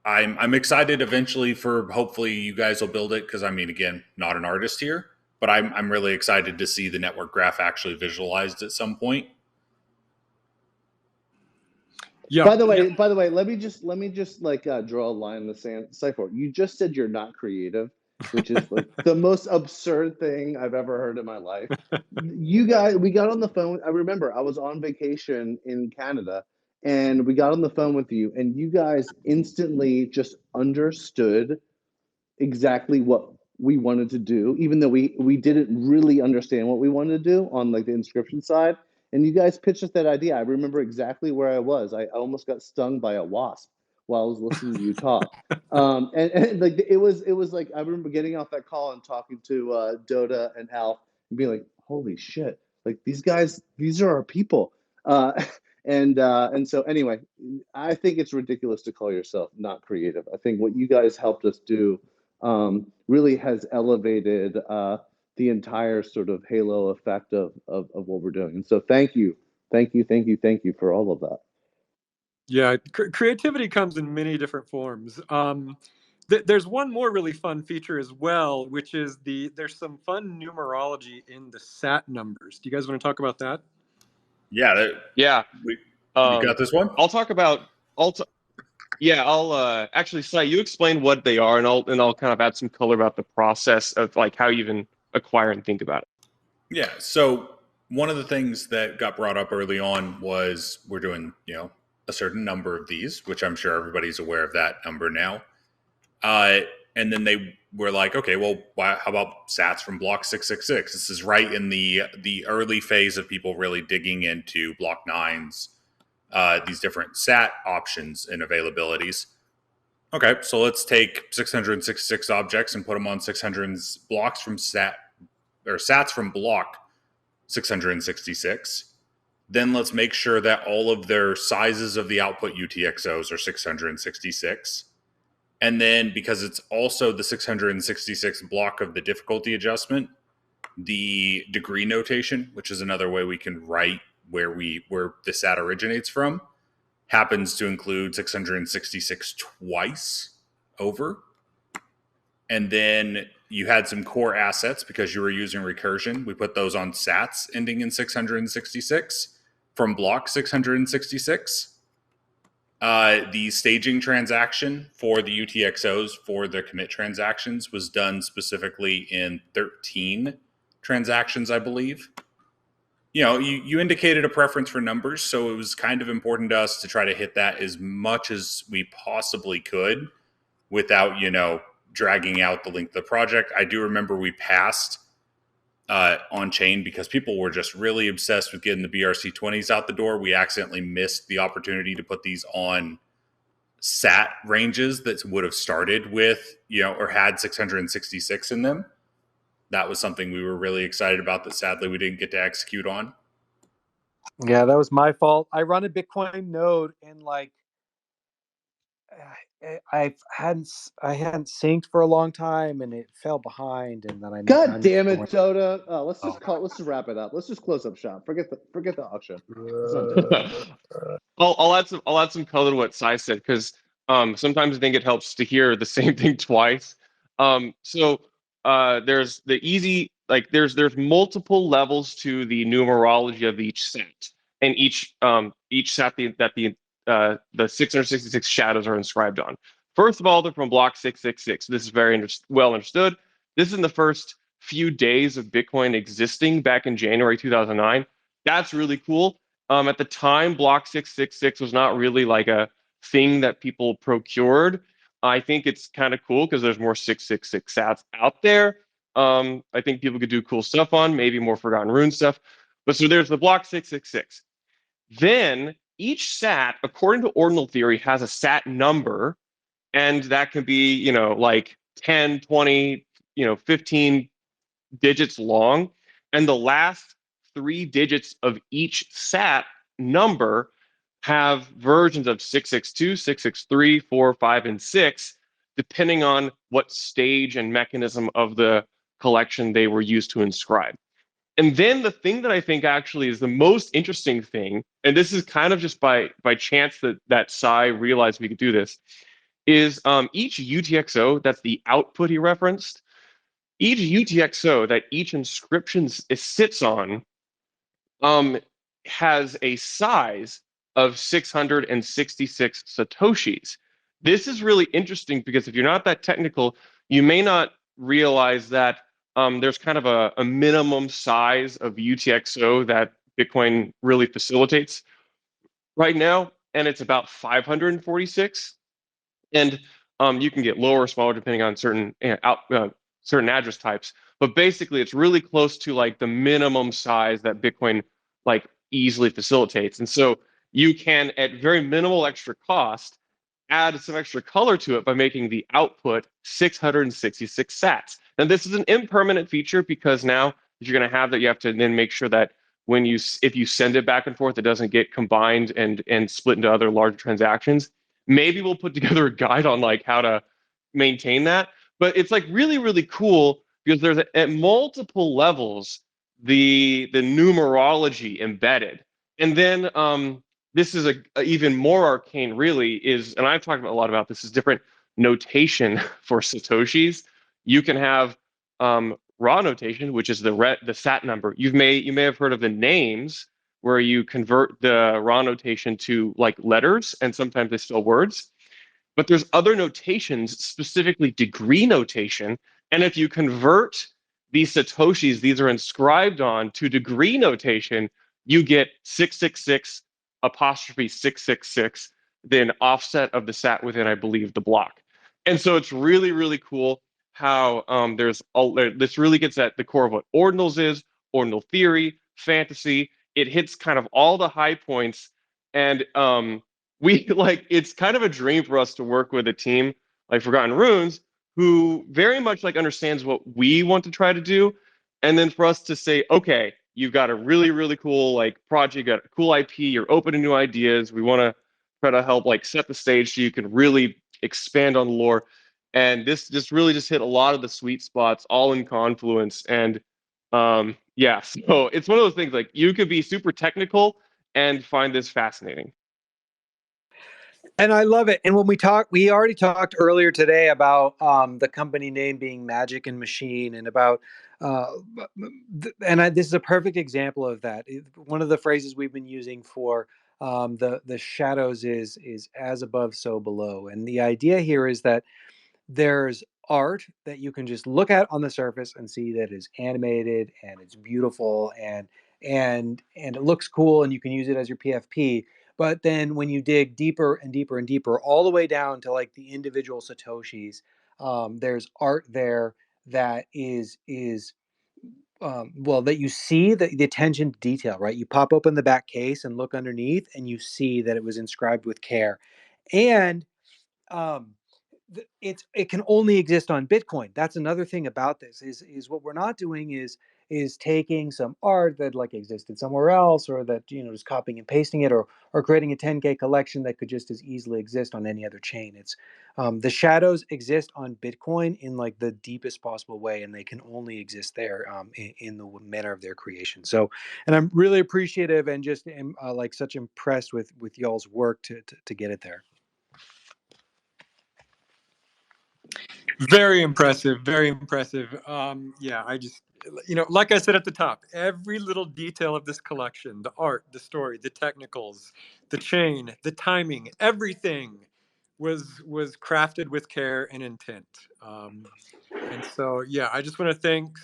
I'm excited eventually for hopefully you guys will build it, because I mean, again, not an artist here, but I'm really excited to see the network graph actually visualized at some point. Yeah. By the way, let me just like draw a line in the sand. Cypher, you just said you're not creative, which is like the most absurd thing I've ever heard in my life. You guys, we got on the phone. I remember I was on vacation in Canada, and we got on the phone with you, and you guys instantly just understood exactly what we wanted to do, even though we didn't really understand what we wanted to do on like the inscription side. And you guys pitched us that idea. I remember exactly where I was. I almost got stung by a wasp while I was listening to you talk. And like it was like I remember getting off that call and talking to Dotta and Elf and being like, "Holy shit! Like these guys, these are our people." And so anyway, I think it's ridiculous to call yourself not creative. I think what you guys helped us do really has elevated the entire sort of halo effect of what we're doing. And so thank you for all of that. Yeah, creativity comes in many different forms. There's one more really fun feature as well, which is there's some fun numerology in the SAT numbers. Do you guys want to talk about that? Yeah. You got this one? I'll talk about. I'll actually, Sai, you explain what they are, and I'll kind of add some color about the process of like how you even acquire and think about it. Yeah. So one of the things that got brought up early on was we're doing, a certain number of these, which I'm sure everybody's aware of that number now. and then they were like, okay, well, how about sats from block 666? This is right in the early phase of people really digging into block 9's these different sat options and availabilities. Okay, so let's take 666 objects and put them on 600 blocks from sats from block 666. Then let's make sure that all of their sizes of the output UTXOs are 666. And then, because it's also the 666 block of the difficulty adjustment, the degree notation, which is another way we can write where the sat originates from, happens to include 666 twice over. And then you had some core assets because you were using recursion. We put those on sats ending in 666 from block 666. The staging transaction for the UTXOs for the commit transactions was done specifically in 13 transactions, I believe. You indicated a preference for numbers, so it was kind of important to us to try to hit that as much as we possibly could without, dragging out the length of the project. I do remember we passed on chain because people were just really obsessed with getting the BRC20s out the door. We accidentally missed the opportunity to put these on sat ranges that would have started with, or had 666 in them. That was something we were really excited about that sadly we didn't get to execute on. Yeah, that was my fault. I run a Bitcoin node and I hadn't synced for a long time and it fell behind, and then God damn it, Dotta! Oh, let's just wrap it up. Let's just close up shop. Forget the auction. I'll add some color to what Sai said, because sometimes I think it helps to hear the same thing twice. So there's the easy, there's multiple levels to the numerology of each set, and each set that the 666 shadows are inscribed on. First of all, they're from block 666. This is very well understood. This is in the first few days of Bitcoin existing back in January 2009. That's really cool. At the time, block 666 was not really like a thing that people procured. I think it's kind of cool because there's more 666 sats out there. I think people could do cool stuff on, maybe more Forgotten Rune stuff. But so there's the block 666. Then each sat, according to ordinal theory, has a sat number, and that can be, like 10, 20, 15 digits long. And the last 3 digits of each sat number have versions of 662, 663, 4, 5, and 6, depending on what stage and mechanism of the collection they were used to inscribe. And then the thing that I think actually is the most interesting thing, and this is kind of just by chance that Sai realized we could do this, is each UTXO, that's the output he referenced, each UTXO that each inscription sits on has a size of 666 Satoshis. This is really interesting because if you're not that technical, you may not realize that there's kind of a minimum size of UTXO that Bitcoin really facilitates right now, and it's about 546. And you can get lower or smaller depending on certain certain address types. But basically, it's really close to like the minimum size that Bitcoin easily facilitates. And so you can, at very minimal extra cost, add some extra color to it by making the output 666 sats. Now, this is an impermanent feature because now you're going to have that, you have to then make sure that if you send it back and forth, it doesn't get combined and split into other larger transactions. Maybe we'll put together a guide on how to maintain that. But it's really, really cool because there's at multiple levels the numerology embedded. And then this is a even more arcane, really, and I've talked a lot about this, is different notation for Satoshis. You can have raw notation, which is the sat number. You may have heard of the names, where you convert the raw notation to letters, and sometimes they still words. But there's other notations, specifically degree notation. And if you convert these Satoshis, these are inscribed on, to degree notation, you get 666 apostrophe 666, then offset of the sat within, I believe, the block. And so it's really, really cool how this really gets at the core of what ordinals is, ordinal theory, fantasy. It hits kind of all the high points, and we like it's kind of a dream for us to work with a team like Forgotten Runes who very much like understands what we want to try to do, and then for us to say, okay, you've got a really, really cool like project, you got a cool IP, you're open to new ideas. We want to try to help like set the stage so you can really expand on the lore. And this just really just hit a lot of the sweet spots all in confluence. And yeah, so it's one of those things like you could be super technical and find this fascinating. And I love it. And when we already talked earlier today about the company name being Magic and Machine, and about, this is a perfect example of that. One of the phrases we've been using for the shadows is as above, so below. And the idea here is that there's art that you can just look at on the surface and see that is animated and it's beautiful and it looks cool and you can use it as your PFP. But then when you dig deeper and deeper and deeper, all the way down to like the individual satoshis, there's art there that is well, that you see the attention to detail, right? You pop open the back case and look underneath, and you see that it was inscribed with care. And um, it can only exist on Bitcoin. That's another thing about this is what we're not doing is taking some art that like existed somewhere else, or that just copying and pasting it, or creating a 10K collection that could just as easily exist on any other chain. It's the shadows exist on Bitcoin in like the deepest possible way, and they can only exist there in the manner of their creation. So, and I'm really appreciative and just am like such impressed with y'all's work to get it there. Very impressive. Very impressive. Yeah, I just, like I said at the top, every little detail of this collection, the art, the story, the technicals, the chain, the timing, everything was crafted with care and intent. And so, yeah, I just want to thank,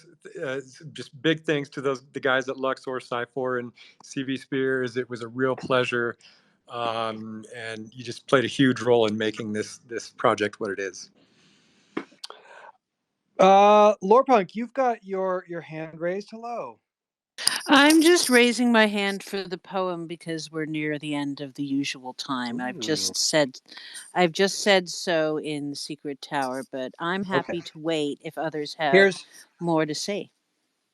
just big thanks to the guys at Luxor, Cypher, and CV Spears. It was a real pleasure, and you just played a huge role in making this project what it is. Lorepunk, you've got your hand raised. Hello. I'm just raising my hand for the poem because we're near the end of the usual time. Ooh. I've just said so in the Secret Tower, but I'm happy to wait if others have more to say.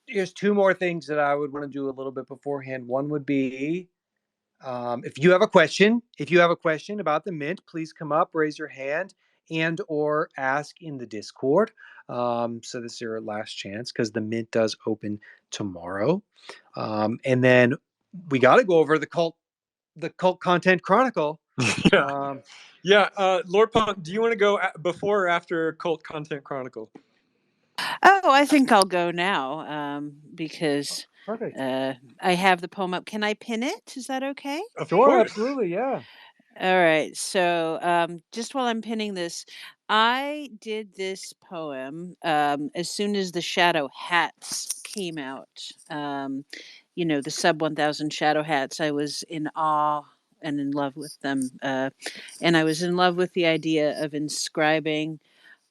Here's two more things that I would want to do a little bit beforehand. One would be, if you have a question about the mint, please come up, raise your hand, and or ask in the Discord. So this is your last chance because the mint does open tomorrow. And then we got to go over the cult content chronicle. Lord Punk, do you want to go before or after Cult Content Chronicle? Oh, I think I'll go now because I have the poem up. Can I pin it? Is that okay? Of course. Absolutely, yeah. All right. So just while I'm pinning this, I did this poem as soon as the Shadow Hats came out. The sub 1000 Shadow Hats. I was in awe and in love with them. And I was in love with the idea of inscribing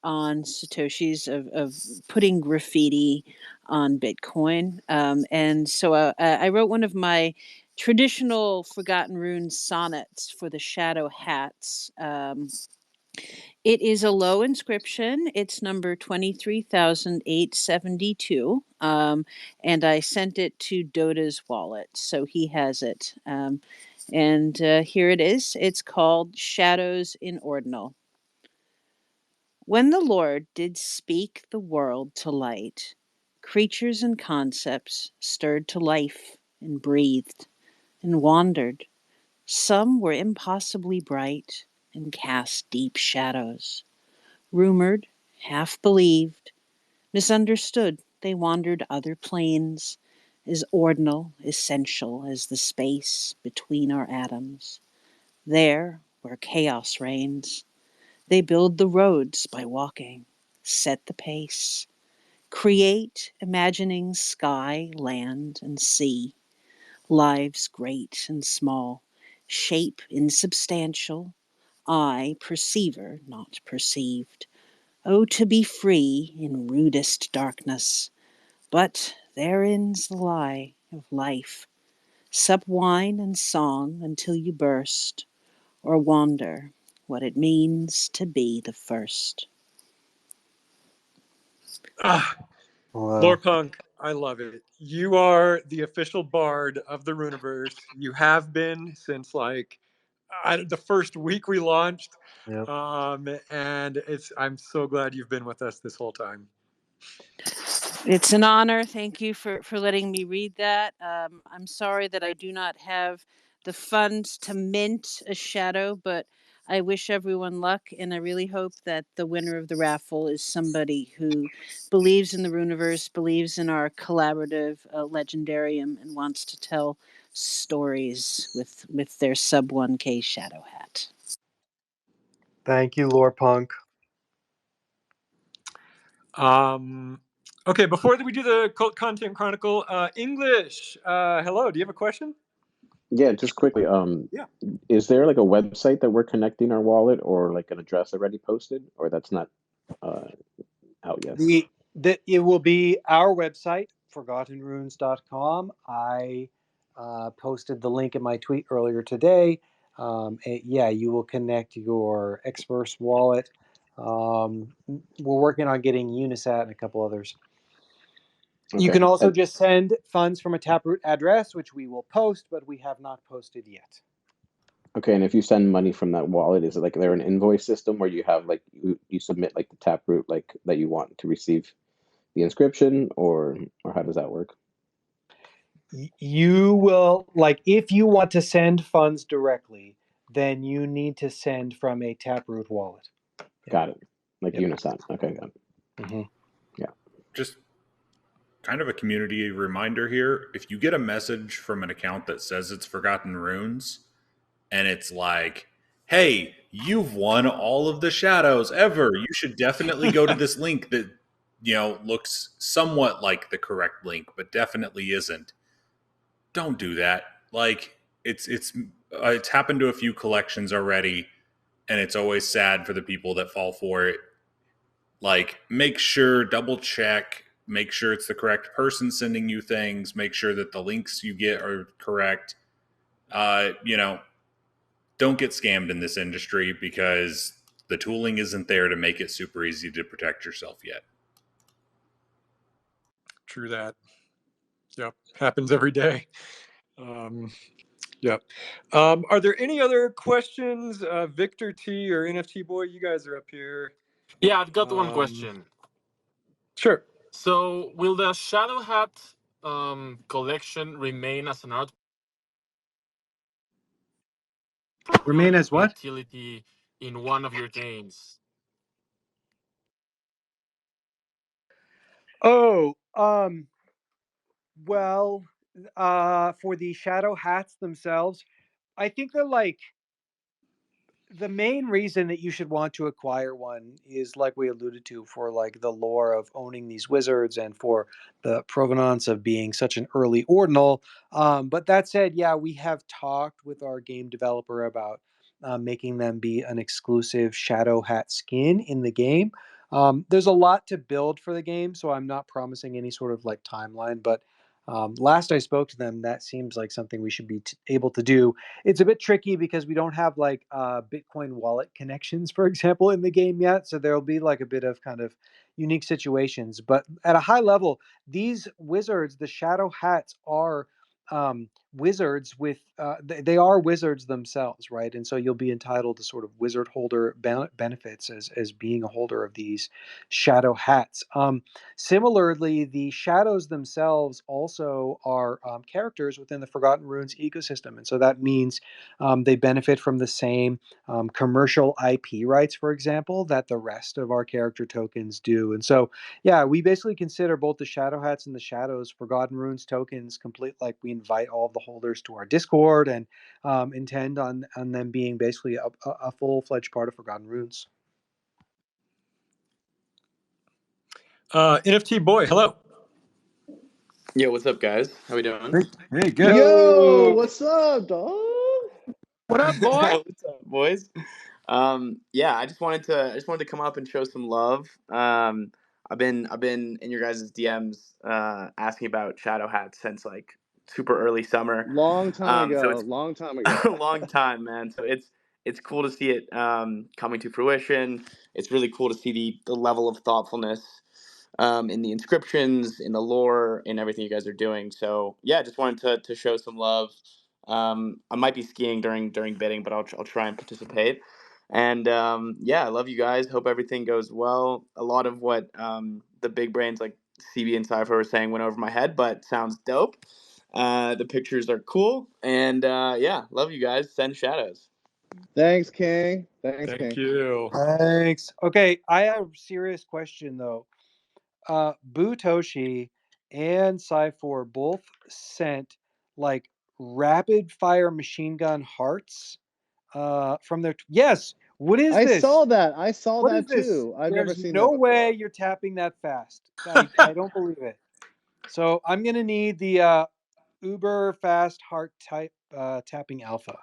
on Satoshis, of putting graffiti on Bitcoin. And so I wrote one of my traditional Forgotten Runes sonnets for the Shadow Hats. It is a low inscription. It's number 23,872. And I sent it to Dotta's wallet, so he has it. And here it is. It's called Shadows in Ordinal. When the Lord did speak the world to light, creatures and concepts stirred to life and breathed and wandered. Some were impossibly bright and cast deep shadows. Rumored, half believed, misunderstood, they wandered other planes, as ordinal, essential as the space between our atoms. There, where chaos reigns, they build the roads by walking, set the pace, create imagining sky, land, and sea, lives great and small, shape insubstantial, I, perceiver, not perceived, Oh, to be free in rudest darkness. But therein's the lie of life. Sup wine and song until you burst, or wander what it means to be the first. Ah, Wow. Lord Punk, I love it. You are the official bard of the Runiverse. You have been since like the first week we launched. Yep. And I'm so glad you've been with us this whole time. It's an honor. Thank you for letting me read that. I'm sorry that I do not have the funds to mint a shadow, but I wish everyone luck, and I really hope that the winner of the raffle is somebody who believes in the Runiverse, believes in our collaborative legendarium, and wants to tell stories with their sub 1K shadow hat. Thank you, Lore Punk. Okay, before we do the content chronicle, English. Hello, do you have a question? Yeah, just quickly. Yeah. Is there like a website that we're connecting our wallet, or like an address already posted, or that's not out yet? It will be our website, forgottenrunes.com. I posted the link in my tweet earlier today. Yeah, you will connect your Xverse wallet. We're working on getting Unisat and a couple others. Okay. You can also just send funds from a Taproot address, which we will post, but we have not posted yet. Okay, and if you send money from that wallet, is it like there an invoice system where you have like you submit like the Taproot like that you want to receive the inscription, or how does that work? You will, like, if you want to send funds directly, then you need to send from a Taproot wallet. Got it. Like Yep. Unisat. Okay, got it. Mm-hmm. Yeah. Just kind of a community reminder here. If you get a message from an account that says it's Forgotten Runes, and it's like, hey, you've won all of the shadows ever. You should definitely go to this link that, looks somewhat like the correct link, but definitely isn't. Don't do that. Like, it's happened to a few collections already, and it's always sad for the people that fall for it. Like, make sure, double check, make sure it's the correct person sending you things, make sure that the links you get are correct. Don't get scammed in this industry, because the tooling isn't there to make it super easy to protect yourself yet. True that. Yep, happens every day. Yep. Are there any other questions? Victor T or NFT Boy, you guys are up here. Yeah, I've got one question. Sure. So, will the Shadow Hat collection remain as an art? Remain as what? Utility in one of your games. Oh, well, for the Shadow Hats themselves, I think they're like, the main reason that you should want to acquire one is, like we alluded to, for like the lore of owning these wizards and for the provenance of being such an early ordinal. But that said, yeah, we have talked with our game developer about making them be an exclusive Shadow Hat skin in the game. There's a lot to build for the game, so I'm not promising any sort of like timeline, but last I spoke to them, that seems like something we should be able to do. It's a bit tricky because we don't have like Bitcoin wallet connections, for example, in the game yet. So there'll be like a bit of kind of unique situations. But at a high level, these wizards, the Shadow Hats, are wizards with they are wizards themselves, right? And so you'll be entitled to sort of wizard holder benefits as being a holder of these Shadow Hats. Similarly, the shadows themselves also are characters within the Forgotten Runes ecosystem. And so that means they benefit from the same commercial IP rights, for example, that the rest of our character tokens do. And so, yeah, we basically consider both the Shadow Hats and the Shadows Forgotten Runes tokens complete. Like, we invite all of the holders to our Discord and intend on them being basically a full-fledged part of Forgotten Runes. NFT Boy, hello. Yo, what's up, guys? How we doing? Hey, good. Yo, what's up, dog? What up, boy? What's up, boys? Yeah, I just wanted to come up and show some love. I've been in your guys' DMs asking about shadow hats since like super early summer. Long time So ago. it's Long time ago. a long time, man. So it's cool to see it coming to fruition. It's really cool to see the level of thoughtfulness in the inscriptions, in the lore, in everything you guys are doing. So yeah, just wanted to show some love. I might be skiing during bidding, but I'll try and participate. And yeah, I love you guys. Hope everything goes well. A lot of what the big brains like CB and Cypher were saying went over my head, but sounds dope. The pictures are cool, and yeah, love you guys. Send shadows. Thanks, King. Thanks, Thank King. you. Thanks. Okay, I have a serious question though. Butoshi and Cypher both sent like rapid fire machine gun hearts from their yes. What is I this? saw that. I saw What is that this? too. I've never There's seen no that way before. you're tapping that fast. I don't believe it. So I'm gonna need the uber fast heart type tapping alpha.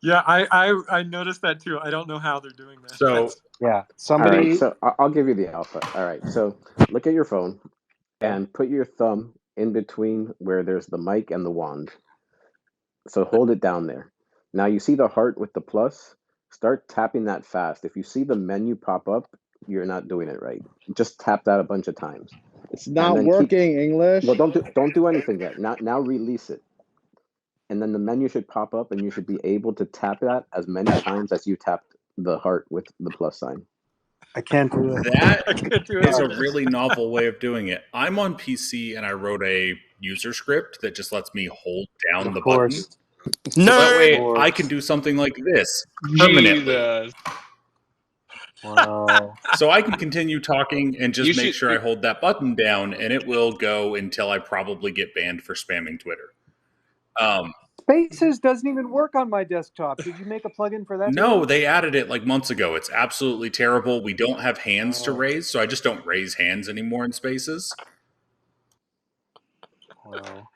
Yeah, I noticed that too. I don't know how they're doing that. So Yeah, All somebody. right, so I'll give you the alpha. All right, so look at your phone Okay. and put your thumb in between where there's the mic and the wand. So hold it down there. Now you see the heart with the plus. Start tapping that fast. If you see the menu pop up, you're not doing it right. Just tap that a bunch of times, It's and not then keep. working, English. Well, don't do anything yet. Now release it, and then the menu should pop up, and you should be able to tap that as many times as you tapped the heart with the plus sign. I can't do it. that I can't do is it a either. really novel way of doing it. I'm on PC and I wrote a user script that just lets me hold down Of the button. course. So that But way wait, I can do something like this permanently. Jesus. Wow. So I can continue talking and You just make should. sure I hold that button down, and it will go until I probably get banned for spamming Twitter. Spaces doesn't even work on my desktop. Did you make a plugin for that? No, too? they added it like months ago. It's absolutely terrible. We don't have hands to Oh. raise, so I just don't raise hands anymore in spaces. Wow.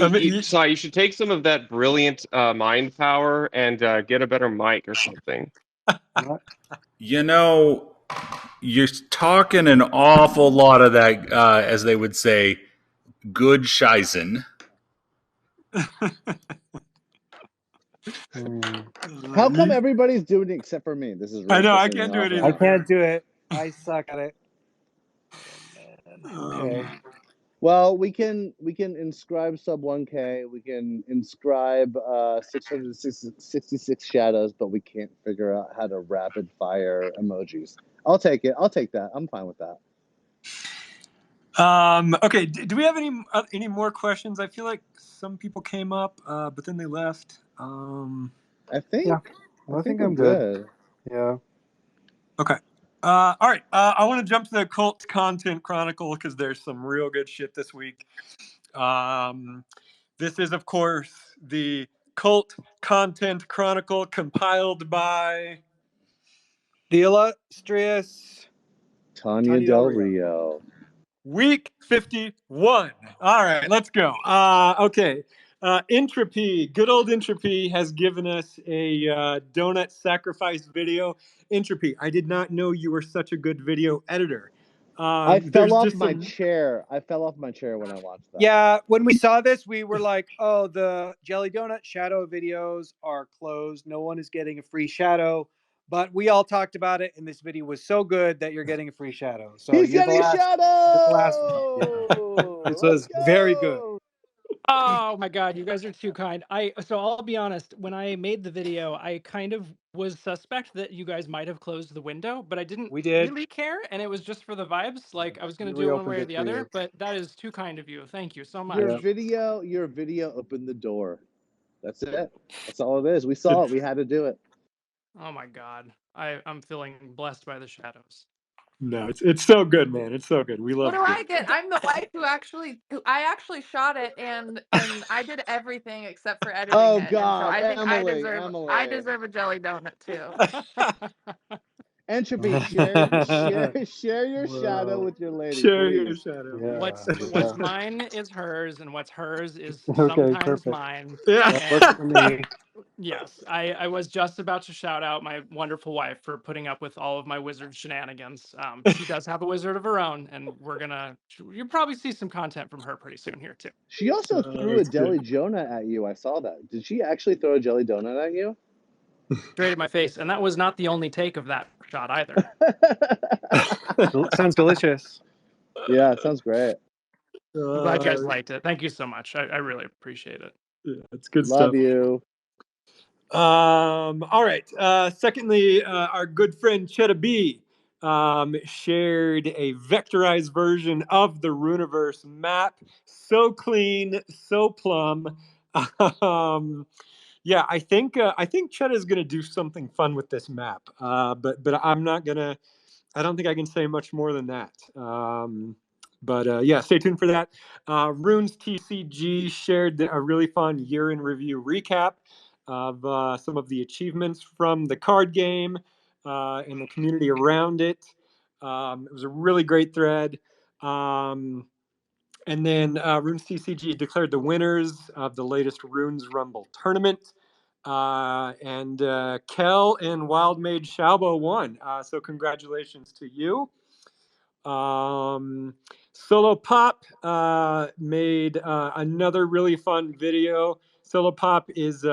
I mean, You should take some of that brilliant mind power and get a better mic or something. What? You know, you're talking an awful lot of that, as they would say, good shizen. How come everybody's doing it except for me? This is really I know I pissing me can't do off it right I either. now. can't do it. I suck at it. Oh, man. Okay. Well, we can inscribe sub 1K. We can inscribe 666 shadows, but we can't figure out how to rapid fire emojis. I'll take it. I'll take that. I'm fine with that. Okay, do we have any more questions? I feel like some people came up, but then they left. I think. Yeah. I think I'm I'm good. good. Yeah. Okay. All right. I want to jump to the Cult Content Chronicle because there's some real good shit this week. This is, of course, the Cult Content Chronicle compiled by The illustrious Tanya Del Rio. Week 51. All right, let's go. Okay. Entropy, good old Entropy, has given us a donut sacrifice video. Entropy, I did not know you were such a good video editor. I fell There's off just my some. chair. I fell off my chair when I watched that. Yeah, when we saw this, we were like, "Oh, the Jelly Donut shadow videos are closed. No one is getting a free shadow." But we all talked about it, and this video was so good that you're getting a free shadow. So He's you're getting a shadow. the last one. Yeah. This was very good. Oh my god, you guys are too kind. So I'll be honest, when I made the video, I kind of was suspect that you guys might have closed the window, but I didn't We did. really care, and it was just for the vibes. Like I was gonna We do it one reopened way or it the for other, you. but that is too kind of you. Thank you so much. Your video opened the door. That's it. That's all it is. We saw it. We had to do it. Oh my god. I'm feeling blessed by the shadows. No, it's so good, man. It's so good. We love What do it. I get? I'm the wife who I actually shot it and I did everything except for editing Oh it. And so God, I think Emily. I deserve a jelly donut too. Entropy, share your shadow Wow. with your lady, Share your please. shadow. What's mine is hers, and what's hers is Okay, sometimes perfect. mine. Yeah. That works for me. Yes, I was just about to shout out my wonderful wife for putting up with all of my wizard shenanigans. She does have a wizard of her own, and you'll probably see some content from her pretty soon here too. She also threw a That's jelly good. donut at you. I saw that. Did she actually throw a jelly donut at you? Straight in my face, and that was not the only take of that shot either. Sounds delicious. Yeah, it sounds great. I'm glad you guys liked it. Thank you so much. I really appreciate it. Yeah, it's good Love stuff. you. All right. Secondly, our good friend Chetta B shared a vectorized version of the Runeverse map. So clean, so plumb. Yeah, I think Chetta is going to do something fun with this map. But I'm not gonna. I don't think I can say much more than that. But yeah, stay tuned for that. Rune's TCG shared a really fun year in review recap of some of the achievements from the card game and the community around it. It was a really great thread. And then Rune's TCG declared the winners of the latest Runes Rumble tournament. And Kel and Wild Mage Shalbo won. So congratulations to you. Solo Pop made another really fun video. Solo Pop is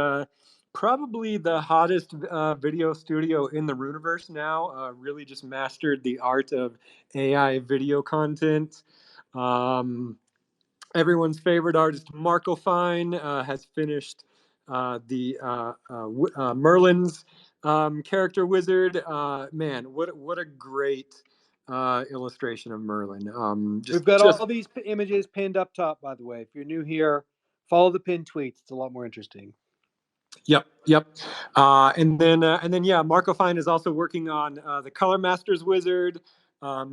probably the hottest video studio in the Runeverse now. Really just mastered the art of AI video content. Everyone's favorite artist, Marco Fine, has finished Merlin's character wizard. Man, what a great illustration of Merlin. We've got all these images pinned up top, by the way. If you're new here, follow the pinned tweets. It's a lot more interesting. Yep. And then yeah, Marco Fine is also working on the Color Masters wizard.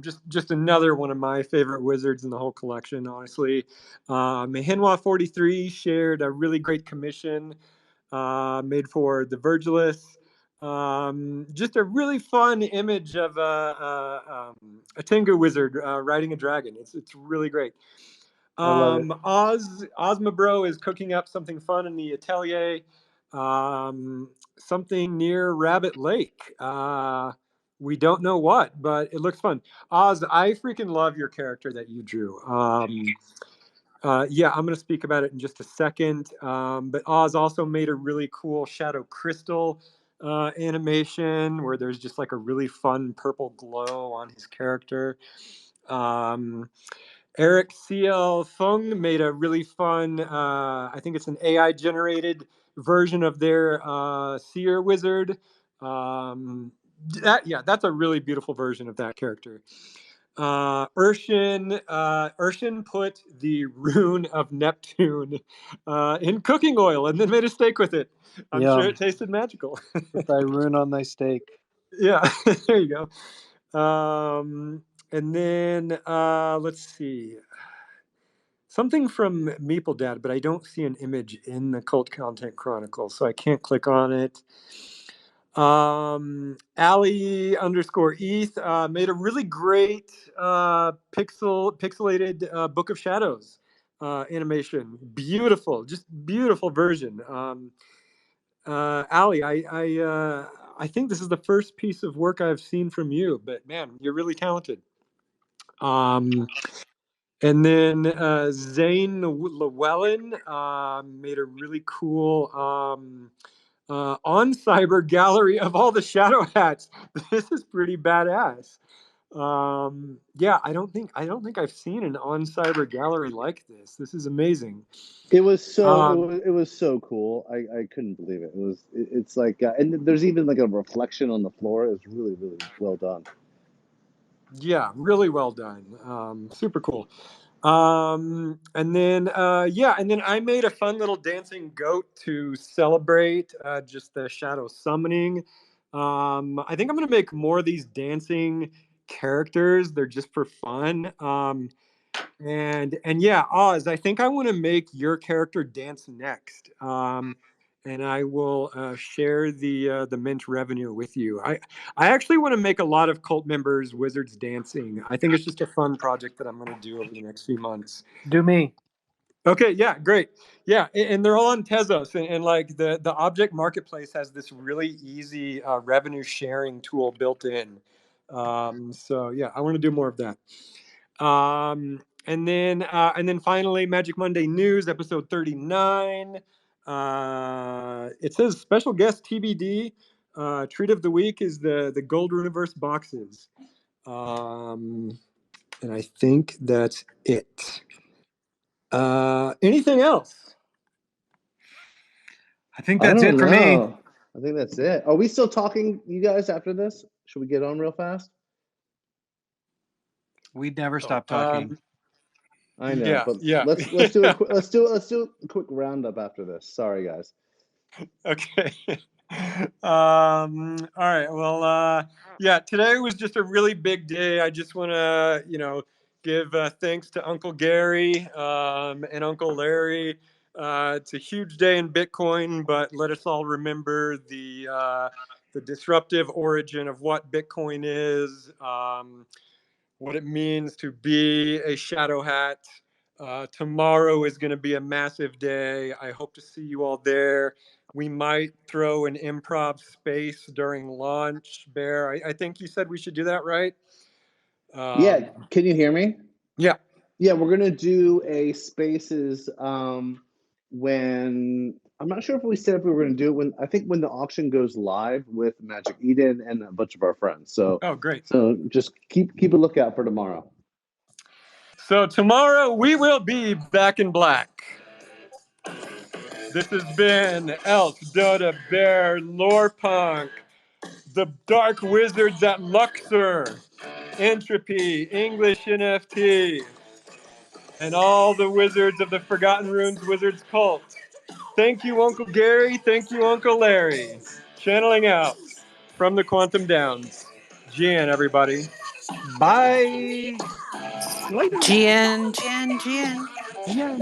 Just another one of my favorite wizards in the whole collection, honestly. Mehinwa 43 shared a really great commission made for the Virgilus. Just a really fun image of a Tengu wizard riding a dragon. It's really great. I love it. Ozma Bro is cooking up something fun in the atelier. Something near Rabbit Lake. We don't know what, but it looks fun. Oz, I freaking love your character that you drew. Yeah, I'm going to speak about it in just a second. But Oz also made a really cool Shadow Crystal animation where there's just like a really fun purple glow on his character. Eric CL Fung made a really fun, I think it's an AI generated version of their Seer Wizard. That's a really beautiful version of that character. Urshan put the rune of Neptune in cooking oil and then made a steak with it. I'm sure it tasted magical. Put thy rune on thy steak. Yeah, there you go. And then let's see. Something from Meeple Dad, but I don't see an image in the Cult Content Chronicle, so I can't click on it. Ali_ETH made a really great pixelated Book of Shadows animation. Beautiful, just beautiful version. Ali, I think this is the first piece of work I've seen from you, but man, you're really talented. And then Zane Llewellyn made a really cool on cyber gallery of all the shadow hats. This is pretty badass. Yeah, I don't think I've seen an on cyber gallery like this. This is amazing. It was so it was so cool. I couldn't believe it. It's like and there's even like a reflection on the floor. It was really well done. Yeah, really well done. Super cool. And then I made a fun little dancing goat to celebrate just the shadow summoning. I think I'm gonna make more of these dancing characters. They're just for fun. And yeah, Oz, I think I want to make your character dance next. And I will share the mint revenue with you. I actually want to make a lot of cult members wizards dancing. I think it's just a fun project that I'm going to do over the next few months. Do me. Okay, yeah, great. Yeah, and they're all on Tezos, and like the object marketplace has this really easy revenue sharing tool built in. So yeah, I want to do more of that. And then finally, Magic Monday News, episode 39. It says special guest TBD. Treat of the week is the Gold Universe boxes. And I think that's it. Anything else? I think I that's don't it for me. know. I think that's it. Are we still talking, you guys, after this? Should we get on real fast? We'd never stop talking. I know, Yeah, but yeah. let's do a quick let's do a quick roundup after this. Sorry, guys. Okay. All right. Well, yeah, today was just a really big day. I just want to, give thanks to Uncle Gary and Uncle Larry. It's a huge day in Bitcoin, but let us all remember the disruptive origin of what Bitcoin is, what it means to be a shadow hat. Tomorrow is going to be a massive day. I hope to see you all there. We might throw an improv space during launch. Bear, I think you said we should do that, right? Yeah, can you hear me? Yeah. Yeah, we're gonna do a spaces when I'm not sure if we said if we were gonna do it when I think when the auction goes live with Magic Eden and a bunch of our friends. So Oh, great. So just keep a lookout for tomorrow. So tomorrow we will be back in black. This has been Elf, Dotta, Bear, Lore Punk, the Dark Wizards at Luxor, Entropy, English NFT, and all the wizards of the Forgotten Runes Wizards cult. Thank you, Uncle Gary. Thank you, Uncle Larry. Channeling out from the Quantum Downs. GN, everybody. Bye. Later. GN, GN, GN. Yeah.